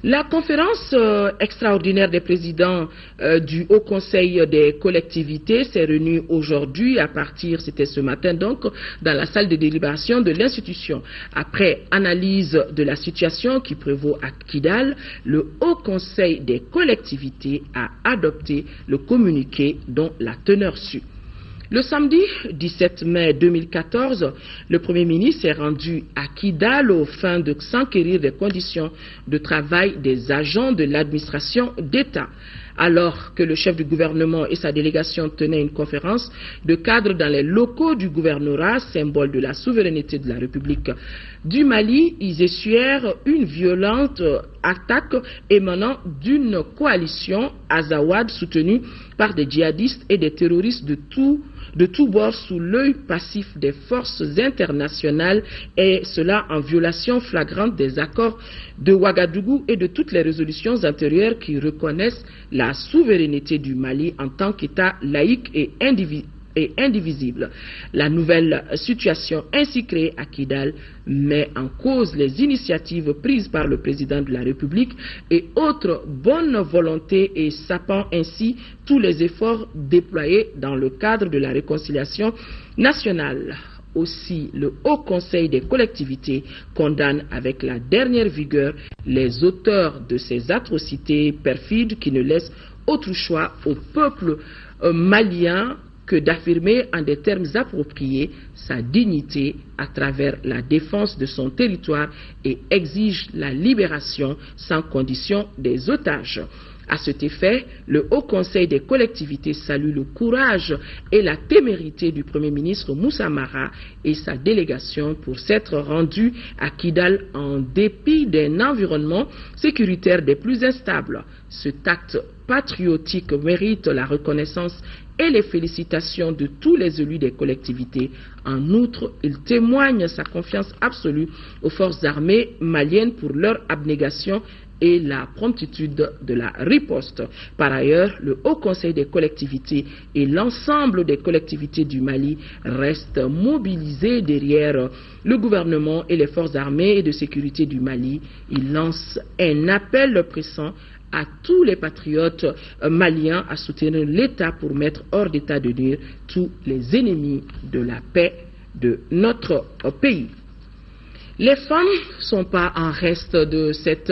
La conférence extraordinaire des présidents du Haut Conseil des collectivités s'est réunie aujourd'hui à partir, c'était ce matin donc, dans la salle de délibération de l'institution. Après analyse de la situation qui prévaut à Kidal, le Haut Conseil des collectivités a adopté le communiqué dont la teneur suit. Le samedi 17 mai 2014, le Premier ministre est rendu à Kidal aux fins de s'enquérir des conditions de travail des agents de l'administration d'État. Alors que le chef du gouvernement et sa délégation tenaient une conférence de cadre dans les locaux du gouvernorat, symbole de la souveraineté de la République du Mali, ils essuèrent une violente attaque émanant d'une coalition Azawad soutenue par des djihadistes et des terroristes de tous bords sous l'œil passif des forces internationales, et cela en violation flagrante des accords de Ouagadougou et de toutes les résolutions antérieures qui reconnaissent la souveraineté du Mali en tant qu'État laïque et et indivisible. La nouvelle situation ainsi créée à Kidal met en cause les initiatives prises par le président de la République et autres bonnes volontés et sapant ainsi tous les efforts déployés dans le cadre de la réconciliation nationale. Aussi, le Haut Conseil des collectivités condamne avec la dernière vigueur les auteurs de ces atrocités perfides qui ne laissent autre choix au peuple malien que d'affirmer en des termes appropriés sa dignité à travers la défense de son territoire et exige la libération sans condition des otages. À cet effet, le Haut Conseil des collectivités salue le courage et la témérité du Premier ministre Moussa Mara et sa délégation pour s'être rendus à Kidal en dépit d'un environnement sécuritaire des plus instables. Cet acte patriotique mérite la reconnaissance et les félicitations de tous les élus des collectivités. En outre, il témoigne sa confiance absolue aux forces armées maliennes pour leur abnégation et la promptitude de la riposte. Par ailleurs, le Haut Conseil des collectivités et l'ensemble des collectivités du Mali restent mobilisés derrière le gouvernement et les forces armées et de sécurité du Mali. Il lance un appel pressant à tous les patriotes maliens à soutenir l'État pour mettre hors d'état de nuire tous les ennemis de la paix de notre pays. Les femmes ne sont pas en reste de cette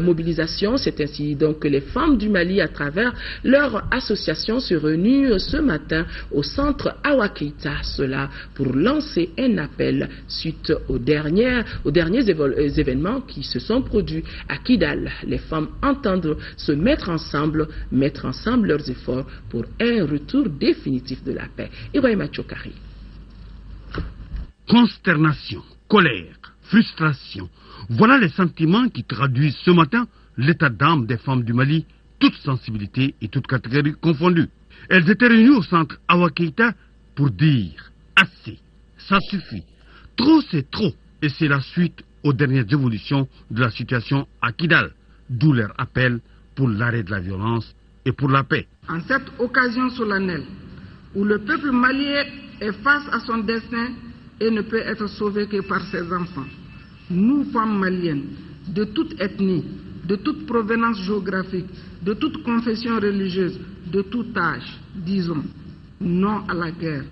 mobilisation. C'est ainsi donc que les femmes du Mali, à travers leur association, se réunissent ce matin au centre Awa Keita. Cela pour lancer un appel suite aux derniers événements qui se sont produits à Kidal. Les femmes entendent se mettre ensemble leurs efforts pour un retour définitif de la paix. Ibrahima Chokari. Consternation, colère, frustration. Voilà les sentiments qui traduisent ce matin l'état d'âme des femmes du Mali, toutes sensibilités et toutes catégories confondues. Elles étaient réunies au centre Awa Keita pour dire assez, ça suffit. Trop c'est trop et c'est la suite aux dernières évolutions de la situation à Kidal, d'où leur appel pour l'arrêt de la violence et pour la paix. En cette occasion solennelle où le peuple malien est face à son destin et ne peut être sauvé que par ses enfants. Nous, femmes maliennes, de toute ethnie, de toute provenance géographique, de toute confession religieuse, de tout âge, disons non à la guerre,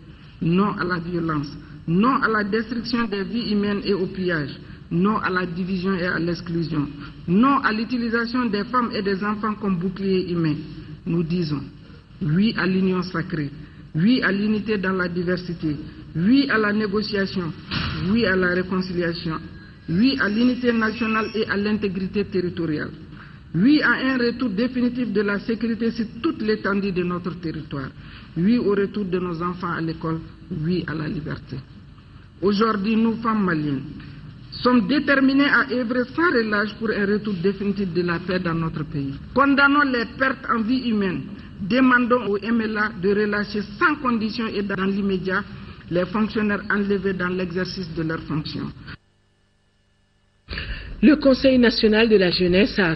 non à la violence, non à la destruction des vies humaines et au pillage, non à la division et à l'exclusion, non à l'utilisation des femmes et des enfants comme boucliers humains. Nous disons oui à l'union sacrée, oui à l'unité dans la diversité, oui à la négociation, oui à la réconciliation, oui à l'unité nationale et à l'intégrité territoriale, oui à un retour définitif de la sécurité sur toute l'étendue de notre territoire, oui au retour de nos enfants à l'école, oui à la liberté. Aujourd'hui, nous, femmes maliennes, sommes déterminés à œuvrer sans relâche pour un retour définitif de la paix dans notre pays. Condamnons les pertes en vie humaine. Demandons au MLA de relâcher sans condition et dans l'immédiat les fonctionnaires enlevés dans l'exercice de leurs fonctions. Le Conseil national de la jeunesse a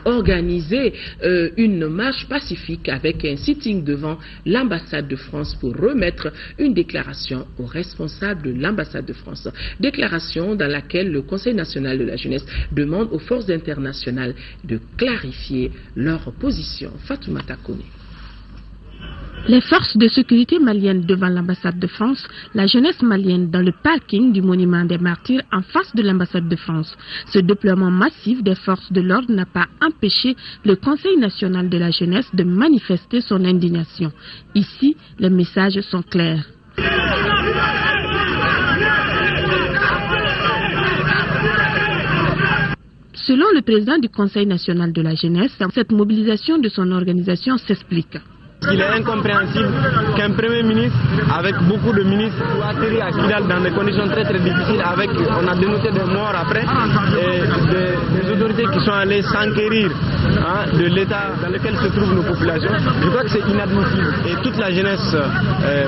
organisé une marche pacifique avec un sitting devant l'ambassade de France pour remettre une déclaration aux responsables de l'ambassade de France. Déclaration dans laquelle le Conseil national de la jeunesse demande aux forces internationales de clarifier leur position. Fatoumata Kone. Les forces de sécurité maliennes devant l'ambassade de France, la jeunesse malienne dans le parking du monument des martyrs en face de l'ambassade de France. Ce déploiement massif des forces de l'ordre n'a pas empêché le Conseil national de la jeunesse de manifester son indignation. Ici, les messages sont clairs. Selon le président du Conseil national de la jeunesse, cette mobilisation de son organisation s'explique. Il est incompréhensible qu'un Premier ministre, avec beaucoup de ministres, soit atterri à Kidal dans des conditions très difficiles, on a dénoté des morts après, et des autorités qui sont allées s'enquérir de l'état dans lequel se trouvent nos populations. Je crois que c'est inadmissible. Et toute la jeunesse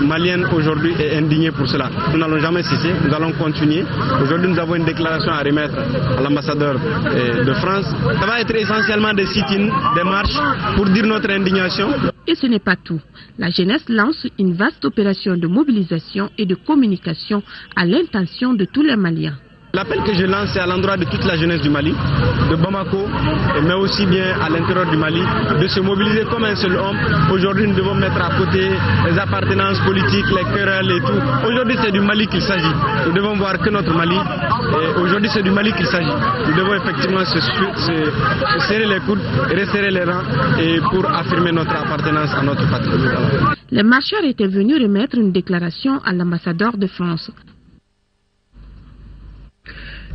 malienne aujourd'hui est indignée pour cela. Nous n'allons jamais cesser, nous allons continuer. Aujourd'hui, nous avons une déclaration à remettre à l'ambassadeur de France. Ça va être essentiellement des sit-ins, des marches pour dire notre indignation. Et ce n'est pas tout. La jeunesse lance une vaste opération de mobilisation et de communication à l'intention de tous les Maliens. L'appel que je lance, c'est à l'endroit de toute la jeunesse du Mali, de Bamako, mais aussi bien à l'intérieur du Mali, de se mobiliser comme un seul homme. Aujourd'hui, nous devons mettre à côté les appartenances politiques, les querelles et tout. Aujourd'hui, c'est du Mali qu'il s'agit. Nous devons voir que notre Mali. Aujourd'hui, c'est du Mali qu'il s'agit. Nous devons effectivement se serrer les coudes, resserrer les rangs et pour affirmer notre appartenance à notre patrie. Les marcheurs étaient venus remettre une déclaration à l'ambassadeur de France.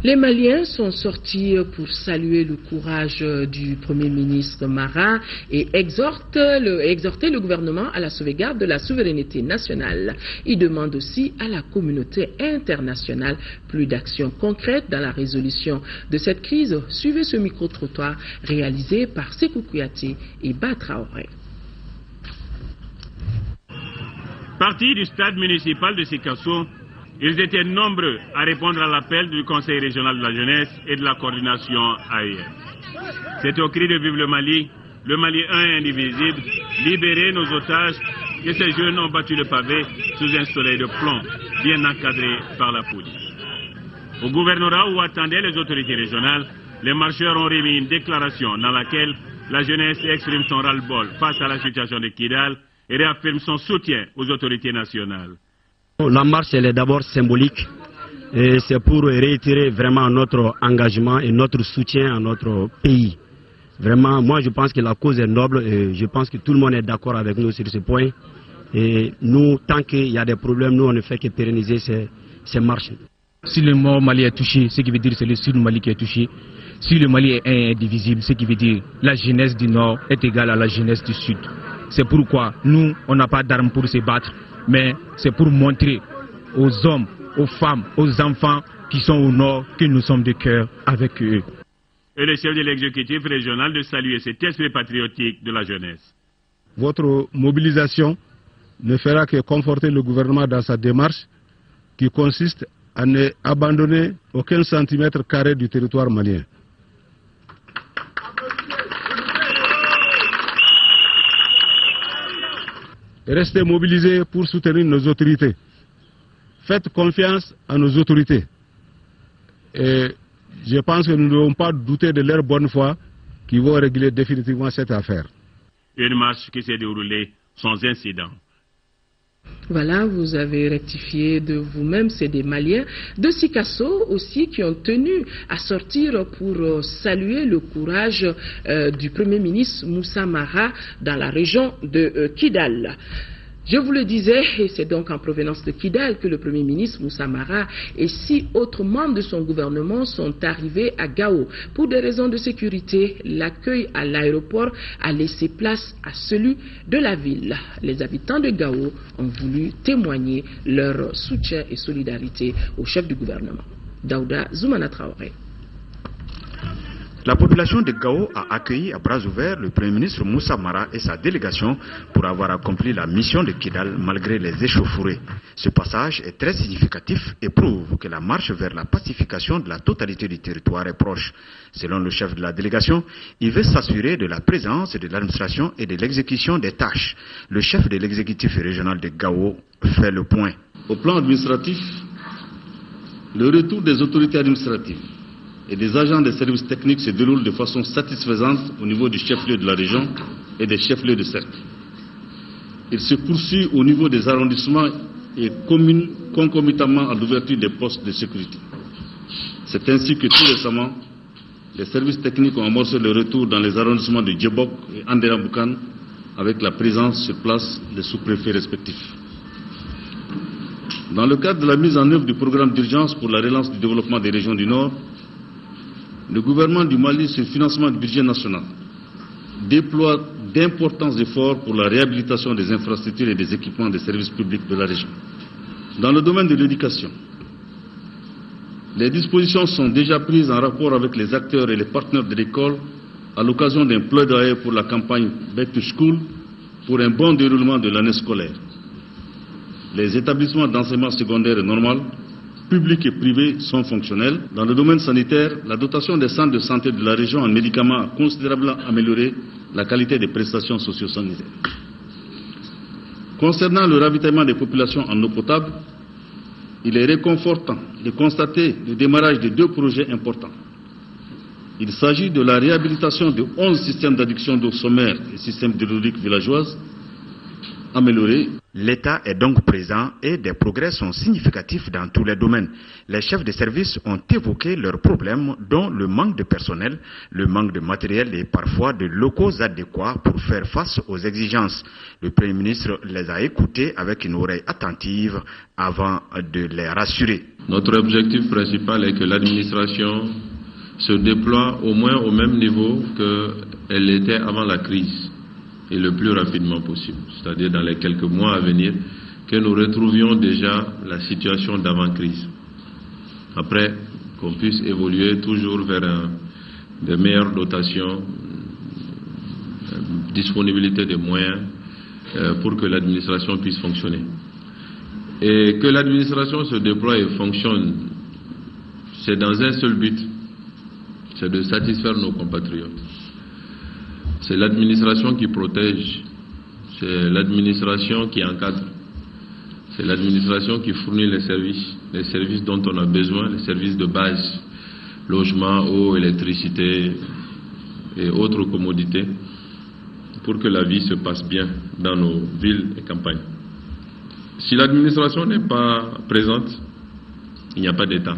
Les Maliens sont sortis pour saluer le courage du Premier ministre Mara et exhorter le gouvernement à la sauvegarde de la souveraineté nationale. Ils demandent aussi à la communauté internationale plus d'actions concrètes dans la résolution de cette crise. Suivez ce micro-trottoir réalisé par Sékou Kouyaté et Ba Traoré. Partis du stade municipal de Sikasso, ils étaient nombreux à répondre à l'appel du Conseil régional de la jeunesse et de la coordination AEF. C'est au cri de Vive le Mali un est indivisible, libérez nos otages, et ces jeunes ont battu le pavé sous un soleil de plomb, bien encadré par la police. Au gouvernorat où attendaient les autorités régionales, les marcheurs ont remis une déclaration dans laquelle la jeunesse exprime son ras-le-bol face à la situation de Kidal et réaffirme son soutien aux autorités nationales. La marche, elle est d'abord symbolique et c'est pour réitérer vraiment notre engagement et notre soutien à notre pays. Vraiment, moi je pense que la cause est noble et je pense que tout le monde est d'accord avec nous sur ce point. Et nous, tant qu'il y a des problèmes, nous on ne fait que pérenniser ces marches. Si le Mali est touché, ce qui veut dire c'est le sud du Mali qui est touché. Si le Mali est indivisible, ce qui veut dire la jeunesse du nord est égale à la jeunesse du sud. C'est pourquoi nous, on n'a pas d'armes pour se battre. Mais c'est pour montrer aux hommes, aux femmes, aux enfants qui sont au nord que nous sommes de cœur avec eux. Et le chef de l'exécutif régional de saluer cet esprit patriotique de la jeunesse. Votre mobilisation ne fera que conforter le gouvernement dans sa démarche qui consiste à ne abandonner aucun centimètre carré du territoire malien. Restez mobilisés pour soutenir nos autorités. Faites confiance à nos autorités. Et je pense que nous ne devons pas douter de leur bonne foi qui vont régler définitivement cette affaire. Une marche qui s'est déroulée sans incident. Voilà, vous avez rectifié de vous-même, c'est des Maliens de Sikasso aussi qui ont tenu à sortir pour saluer le courage du Premier ministre Moussa Mara dans la région de Kidal. Je vous le disais, et c'est donc en provenance de Kidal que le Premier ministre Moussa Mara et 6 autres membres de son gouvernement sont arrivés à Gao. Pour des raisons de sécurité, l'accueil à l'aéroport a laissé place à celui de la ville. Les habitants de Gao ont voulu témoigner leur soutien et solidarité au chef du gouvernement. Daouda Zoumana Traoré. La population de Gao a accueilli à bras ouverts le Premier ministre Moussa Mara et sa délégation pour avoir accompli la mission de Kidal malgré les échauffourées. Ce passage est très significatif et prouve que la marche vers la pacification de la totalité du territoire est proche. Selon le chef de la délégation, il veut s'assurer de la présence de l'administration et de l'exécution des tâches. Le chef de l'exécutif régional de Gao fait le point. Au plan administratif, le retour des autorités administratives et des agents des services techniques se déroulent de façon satisfaisante au niveau du chef-lieu de la région et des chefs-lieux de cercle. Il se poursuit au niveau des arrondissements et communes concomitamment à l'ouverture des postes de sécurité. C'est ainsi que tout récemment, les services techniques ont amorcé le retour dans les arrondissements de Djebok et Anderaboukan avec la présence sur place des sous-préfets respectifs. Dans le cadre de la mise en œuvre du programme d'urgence pour la relance du développement des régions du Nord, le gouvernement du Mali, sur le financement du budget national, déploie d'importants efforts pour la réhabilitation des infrastructures et des équipements des services publics de la région. Dans le domaine de l'éducation, les dispositions sont déjà prises en rapport avec les acteurs et les partenaires de l'école à l'occasion d'un plaidoyer pour la campagne Back to School pour un bon déroulement de l'année scolaire. Les établissements d'enseignement secondaire et normal, publics et privés, sont fonctionnels. Dans le domaine sanitaire, la dotation des centres de santé de la région en médicaments a considérablement amélioré la qualité des prestations socio-sanitaires. Concernant le ravitaillement des populations en eau potable, il est réconfortant de constater le démarrage de 2 projets importants. Il s'agit de la réhabilitation de 11 systèmes d'adduction d'eau sommaire et systèmes hydrauliques villageoises améliorés. L'État est donc présent et des progrès sont significatifs dans tous les domaines. Les chefs de service ont évoqué leurs problèmes, dont le manque de personnel, le manque de matériel et parfois de locaux adéquats pour faire face aux exigences. Le Premier ministre les a écoutés avec une oreille attentive avant de les rassurer. Notre objectif principal est que l'administration se déploie au moins au même niveau qu'elle était avant la crise, et le plus rapidement possible, c'est-à-dire dans les quelques mois à venir, que nous retrouvions déjà la situation d'avant-crise. Après, qu'on puisse évoluer toujours vers de meilleures dotations, disponibilité de moyens pour que l'administration puisse fonctionner. Et que l'administration se déploie et fonctionne, c'est dans un seul but, c'est de satisfaire nos compatriotes. C'est l'administration qui protège, c'est l'administration qui encadre, c'est l'administration qui fournit les services dont on a besoin, les services de base, logement, eau, électricité et autres commodités, pour que la vie se passe bien dans nos villes et campagnes. Si l'administration n'est pas présente, il n'y a pas d'État.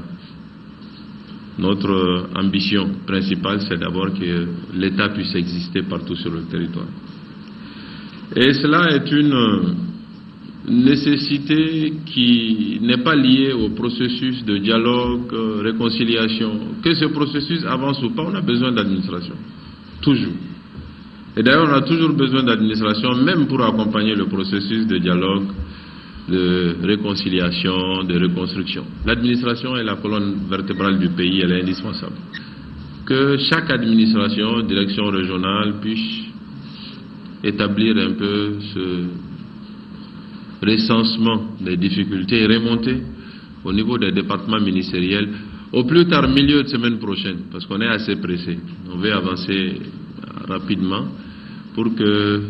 Notre ambition principale, c'est d'abord que l'État puisse exister partout sur le territoire. Et cela est une nécessité qui n'est pas liée au processus de dialogue, réconciliation. Que ce processus avance ou pas, on a besoin d'administration. Toujours. Et d'ailleurs, on a toujours besoin d'administration, même pour accompagner le processus de dialogue, de réconciliation, de reconstruction. L'administration est la colonne vertébrale du pays, elle est indispensable. Que chaque administration, direction régionale, puisse établir un peu ce recensement des difficultés et remonter au niveau des départements ministériels au plus tard milieu de semaine prochaine, parce qu'on est assez pressé. On veut avancer rapidement pour que,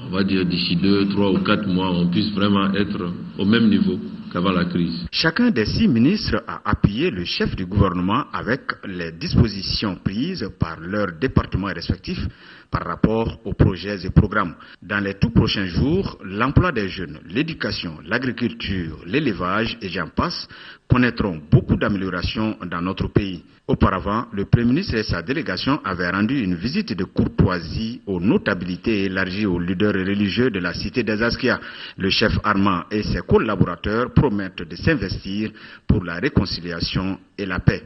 on va dire d'ici 2, 3 ou 4 mois, on puisse vraiment être au même niveau qu'avant la crise. Chacun des 6 ministres a appuyé le chef du gouvernement avec les dispositions prises par leurs départements respectifs par rapport aux projets et programmes. Dans les tout prochains jours, l'emploi des jeunes, l'éducation, l'agriculture, l'élevage et j'en passe connaîtront beaucoup d'améliorations dans notre pays. Auparavant, le Premier ministre et sa délégation avaient rendu une visite de courtoisie aux notabilités élargies aux leaders religieux de la cité des Askia. Le chef Armand et ses collaborateurs promettent de s'investir pour la réconciliation et la paix.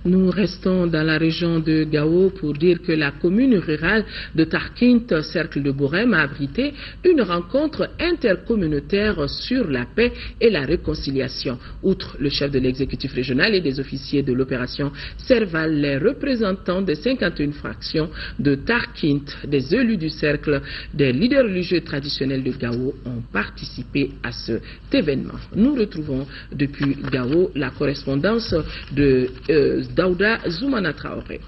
Nous restons dans la région de Gao pour dire que la commune rurale de Tarkint, cercle de Bourem, a abrité une rencontre intercommunautaire sur la paix et la réconciliation. Outre le chef de l'exécutif régional et des officiers de l'opération Serval, les représentants des 51 fractions de Tarkint, des élus du cercle, des leaders religieux traditionnels de Gao ont participé à cet événement. Nous retrouvons depuis Gao la correspondance de Daouda Zoumana Traoré.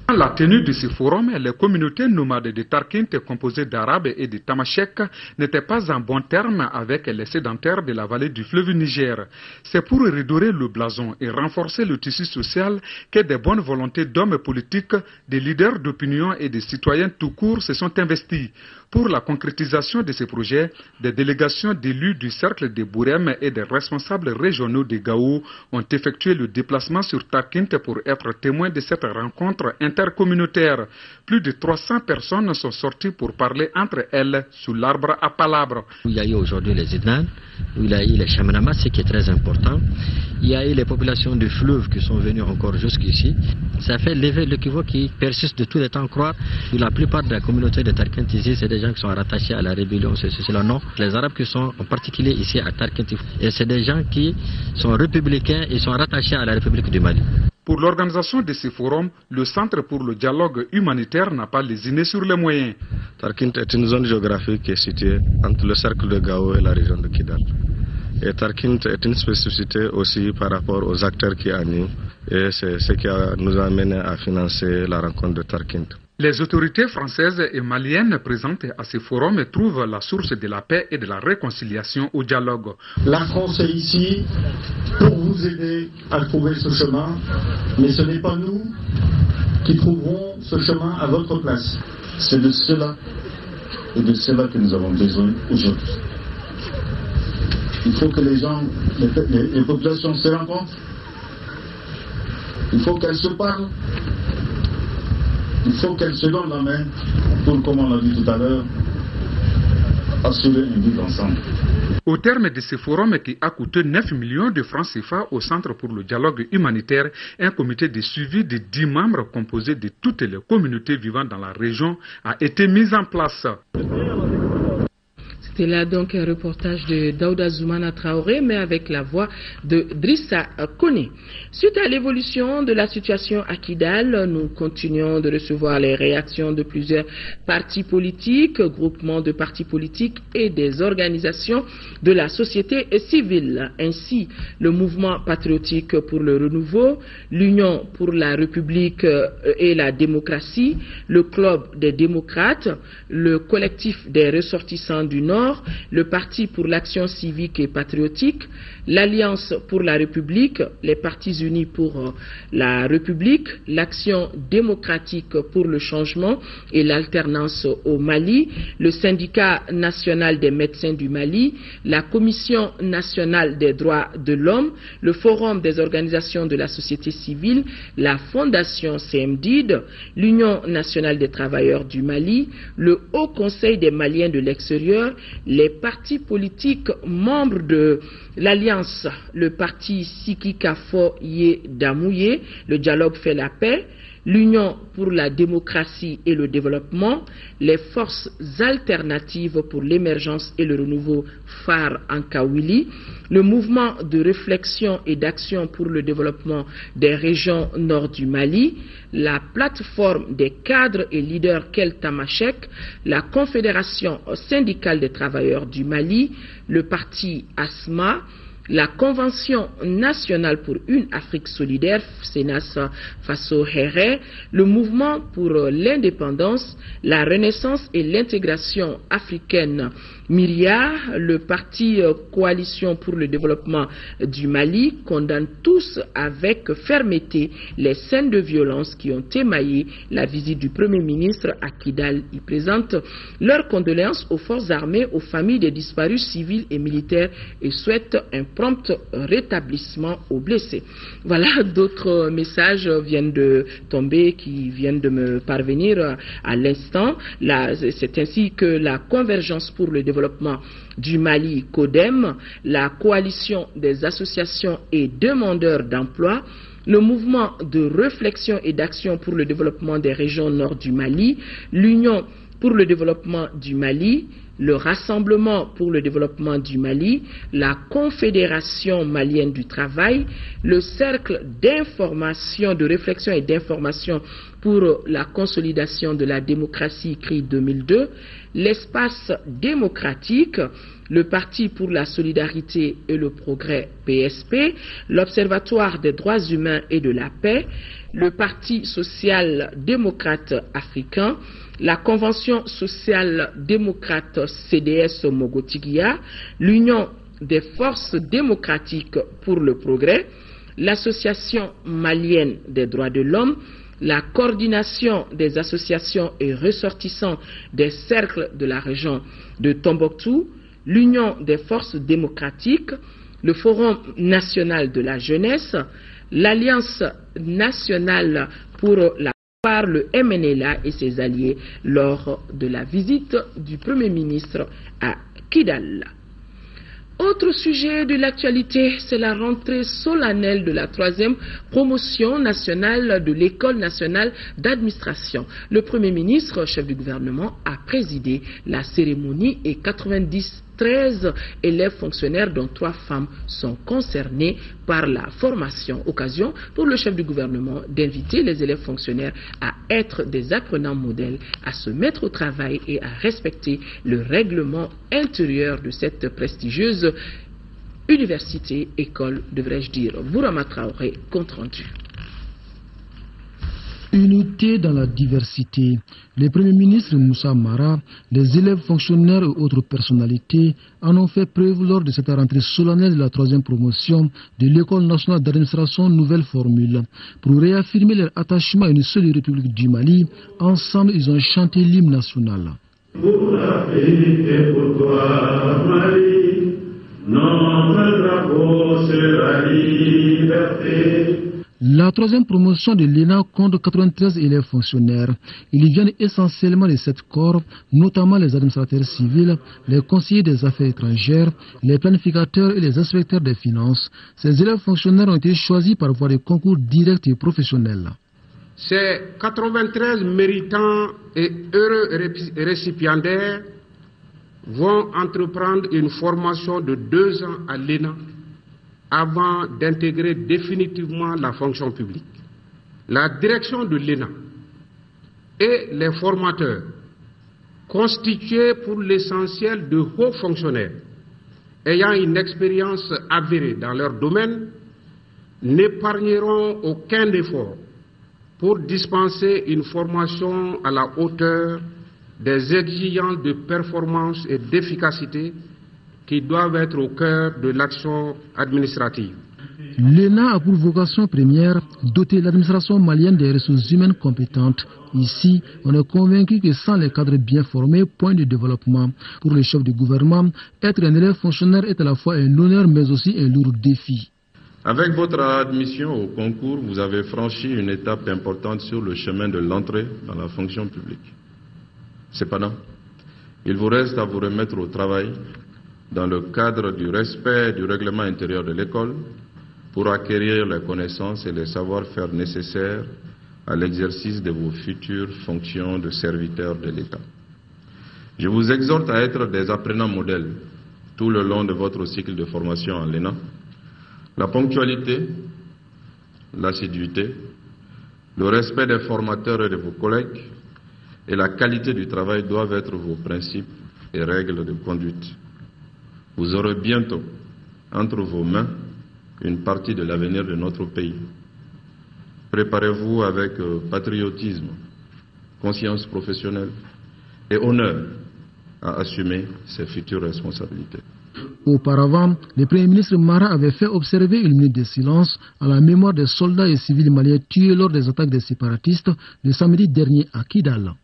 Dans la tenue de ce forum, les communautés nomades de Tarkint, composées d'Arabes et de Tamashek, n'étaient pas en bon terme avec les sédentaires de la vallée du fleuve Niger. C'est pour redorer le blason et renforcer le tissu social que des bonnes volontés d'hommes politiques, des leaders d'opinion et des citoyens tout court se sont investis. Pour la concrétisation de ces projets, des délégations d'élus du cercle de Bourem et des responsables régionaux de Gao ont effectué le déplacement sur Tarkint pour être témoins de cette rencontre intercommunautaire. Plus de 300 personnes sont sorties pour parler entre elles sous l'arbre à palabres. Il y a eu aujourd'hui les Idnan, il y a eu les Chamanamas, ce qui est très important. Il y a eu les populations du fleuve qui sont venues encore jusqu'ici. Ça fait lever l'équivoque qui persiste de tous les temps croire que la plupart de la communauté de Tarkint ici, c'est des gens qui sont rattachés à la rébellion, c'est cela. Non, les Arabes qui sont en particulier ici à Tarkint, et c'est des gens qui sont républicains et sont rattachés à la République du Mali. Pour l'organisation de ce forum, le Centre pour le dialogue humanitaire n'a pas lésiné sur les moyens. Tarkint est une zone géographique qui est située entre le cercle de Gao et la région de Kidal. Et Tarkint est une spécificité aussi par rapport aux acteurs qui animent. Et c'est ce qui nous a amené à financer la rencontre de Tarkint. Les autorités françaises et maliennes présentes à ce forum trouvent la source de la paix et de la réconciliation au dialogue. La France est ici pour vous aider à trouver ce chemin, mais ce n'est pas nous qui trouverons ce chemin à votre place. C'est de cela et de cela que nous avons besoin aujourd'hui. Il faut que les gens, les populations se rencontrent. Il faut qu'elles se parlent. Il faut qu'elles se donnent la main pour, comme on l'a dit tout à l'heure, assurer un vivre ensemble. Au terme de ce forum qui a coûté 9 millions de francs CFA au Centre pour le dialogue humanitaire, un comité de suivi de 10 membres composé de toutes les communautés vivant dans la région a été mis en place. C'était là donc un reportage de Daouda Zoumana Traoré, mais avec la voix de Drissa Kone. Suite à l'évolution de la situation à Kidal, nous continuons de recevoir les réactions de plusieurs partis politiques, groupements de partis politiques et des organisations de la société civile. Ainsi, le mouvement patriotique pour le renouveau, l'Union pour la République et la démocratie, le Club des démocrates, le collectif des ressortissants du Nord, le Parti pour l'action civique et patriotique, l'Alliance pour la République, les Partis unis pour la République, l'Action démocratique pour le changement et l'alternance au Mali, le Syndicat national des médecins du Mali, la Commission nationale des droits de l'homme, le Forum des organisations de la société civile, la Fondation CMDID, l'Union nationale des travailleurs du Mali, le Haut Conseil des Maliens de l'extérieur, les partis politiques membres de l'Alliance, le parti Siki Kafo Ye Damouye, le dialogue fait la paix, l'Union pour la démocratie et le développement, les forces alternatives pour l'émergence et le renouveau phare en Kawili, le mouvement de réflexion et d'action pour le développement des régions nord du Mali, la plateforme des cadres et leaders Kel Tamashek, la Confédération syndicale des travailleurs du Mali, le parti ASMA, la Convention nationale pour une Afrique solidaire, Sénas Faso Here, le mouvement pour l'indépendance, la renaissance et l'intégration africaine, Myria, le parti Coalition pour le développement du Mali, condamnent tous avec fermeté les scènes de violence qui ont émaillé la visite du Premier ministre à Kidal. Ils présentent leurs condoléances aux forces armées, aux familles des disparus civils et militaires et souhaitent un prompt rétablissement aux blessés. Voilà, d'autres messages viennent de tomber, qui viennent de me parvenir à l'instant. C'est ainsi que la Convergence pour le développement du Mali, CODEM, la Coalition des associations et demandeurs d'emploi, le mouvement de réflexion et d'action pour le développement des régions nord du Mali, l'Union pour le développement du Mali, le Rassemblement pour le développement du Mali, la Confédération malienne du travail, le Cercle d'information, de réflexion et d'information pour la consolidation de la démocratie CRI 2002, l'Espace démocratique, le Parti pour la solidarité et le progrès PSP, l'Observatoire des droits humains et de la paix, le Parti social-démocrate africain, la Convention sociale-démocrate CDS Mogotigia, l'Union des forces démocratiques pour le progrès, l'Association malienne des droits de l'homme, la coordination des associations et ressortissants des cercles de la région de Tombouctou, l'Union des forces démocratiques, le Forum national de la jeunesse, l'Alliance nationale pour la par le MNLA et ses alliés lors de la visite du Premier ministre à Kidal. Autre sujet de l'actualité, c'est la rentrée solennelle de la 3e promotion nationale de l'École nationale d'administration. Le Premier ministre, chef du gouvernement, a présidé la cérémonie et 13 élèves fonctionnaires, dont 3 femmes, sont concernés par la formation. Occasion pour le chef du gouvernement d'inviter les élèves fonctionnaires à être des apprenants modèles, à se mettre au travail et à respecter le règlement intérieur de cette prestigieuse université, école, devrais-je dire. Bourama Traoré, compte rendu. Unité dans la diversité. Le Premier ministre Moussa Mara, les élèves, fonctionnaires et autres personnalités en ont fait preuve lors de cette rentrée solennelle de la 3e promotion de l'École nationale d'administration Nouvelle Formule. Pour réaffirmer leur attachement à une seule République du Mali, ensemble ils ont chanté l'hymne national. Pour l'Afrique et pour toi, Mali, notre drapeau sera liberté. La 3e promotion de l'ENA compte 93 élèves fonctionnaires. Ils viennent essentiellement de 7 corps, notamment les administrateurs civils, les conseillers des affaires étrangères, les planificateurs et les inspecteurs des finances. Ces élèves fonctionnaires ont été choisis par voie de concours direct et professionnel. Ces 93 méritants et heureux récipiendaires vont entreprendre une formation de 2 ans à l'ENA avant d'intégrer définitivement la fonction publique. La direction de l'ENA et les formateurs, constitués pour l'essentiel de hauts fonctionnaires, ayant une expérience avérée dans leur domaine, n'épargneront aucun effort pour dispenser une formation à la hauteur des exigences de performance et d'efficacité qui doivent être au cœur de l'action administrative. L'ENA a pour vocation première doter l'administration malienne des ressources humaines compétentes. Ici, on est convaincu que sans les cadres bien formés, point de développement. Pour le chef du gouvernement, être un élève fonctionnaire est à la fois un honneur mais aussi un lourd défi. Avec votre admission au concours, vous avez franchi une étape importante sur le chemin de l'entrée dans la fonction publique. Cependant, il vous reste à vous remettre au travail dans le cadre du respect du règlement intérieur de l'école pour acquérir les connaissances et les savoir-faire nécessaires à l'exercice de vos futures fonctions de serviteurs de l'État. Je vous exhorte à être des apprenants modèles tout le long de votre cycle de formation en l'ENA. La ponctualité, l'assiduité, le respect des formateurs et de vos collègues et la qualité du travail doivent être vos principes et règles de conduite. Vous aurez bientôt entre vos mains une partie de l'avenir de notre pays. Préparez-vous avec patriotisme, conscience professionnelle et honneur à assumer ces futures responsabilités. Auparavant, le Premier ministre Mara avait fait observer une minute de silence à la mémoire des soldats et civils maliens tués lors des attaques des séparatistes le samedi dernier à Kidal.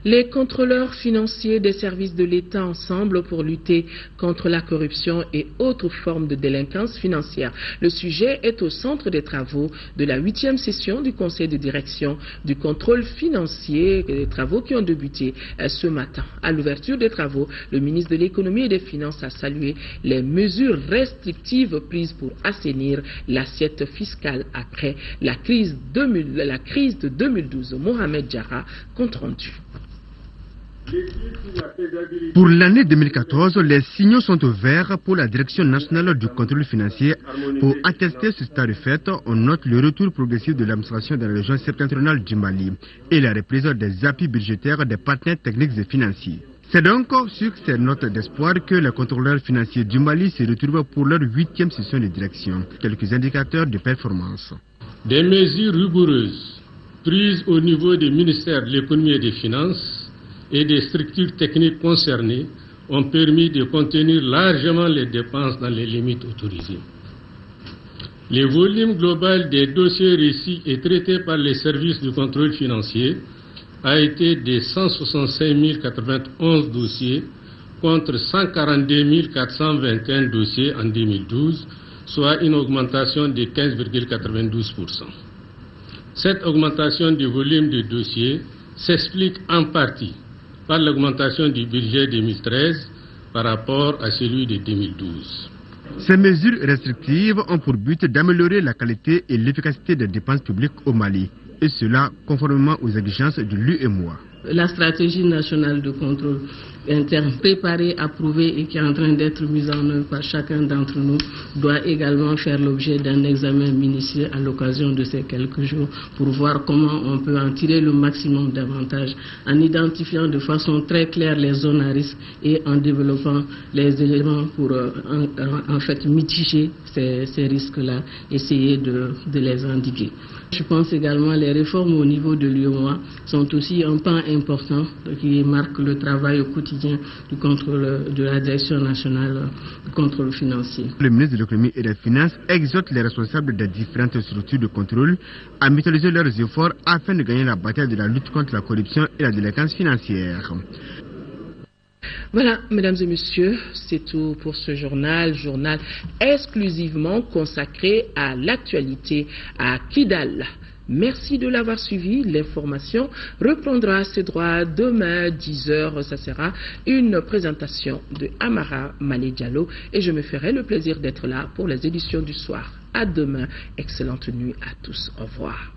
Les contrôleurs financiers des services de l'État ensemble pour lutter contre la corruption et autres formes de délinquance financière. Le sujet est au centre des travaux de la 8e session du Conseil de direction du contrôle financier, des travaux qui ont débuté ce matin. À l'ouverture des travaux, le ministre de l'Économie et des Finances a salué les mesures restrictives prises pour assainir l'assiette fiscale après la crise de 2012. Mohamed Diarra, compte rendu. Pour l'année 2014, les signaux sont ouverts pour la Direction nationale du contrôle financier. Pour attester ce stade de fait, on note le retour progressif de l'administration dans la région septentrionale du Mali et la reprise des appuis budgétaires des partenaires techniques et financiers. C'est donc sur ces notes d'espoir que les contrôleurs financiers du Mali se retrouvent pour leur 8e session de direction. Quelques indicateurs de performance. Des mesures rigoureuses prises au niveau des ministères de l'économie et des finances et des structures techniques concernées ont permis de contenir largement les dépenses dans les limites autorisées. Le volume global des dossiers reçus et traités par les services du contrôle financier a été de 165 091 dossiers contre 142 421 dossiers en 2012, soit une augmentation de 15,92%. Cette augmentation du volume de dossiers s'explique en partie par l'augmentation du budget 2013 par rapport à celui de 2012. Ces mesures restrictives ont pour but d'améliorer la qualité et l'efficacité des dépenses publiques au Mali, et cela conformément aux exigences de l'UEMOA. La stratégie nationale de contrôle interne préparée, approuvée et qui est en train d'être mise en œuvre par chacun d'entre nous doit également faire l'objet d'un examen minutieux à l'occasion de ces quelques jours pour voir comment on peut en tirer le maximum d'avantages en identifiant de façon très claire les zones à risque et en développant les éléments pour en fait mitiger ces risques-là, essayer de les endiguer. Je pense également que les réformes au niveau de l'UEMOA sont aussi un pan important qui marque le travail au quotidien du contrôle de la Direction nationale du contrôle financier. Le ministre de l'économie et des finances exhorte les responsables des différentes structures de contrôle à mutualiser leurs efforts afin de gagner la bataille de la lutte contre la corruption et la délinquance financière. Voilà, mesdames et messieurs, c'est tout pour ce journal exclusivement consacré à l'actualité à Kidal. Merci de l'avoir suivi. L'information reprendra ses droits demain, 10h. Ça sera une présentation de Amara Mané Diallo et je me ferai le plaisir d'être là pour les éditions du soir. À demain. Excellente nuit à tous. Au revoir.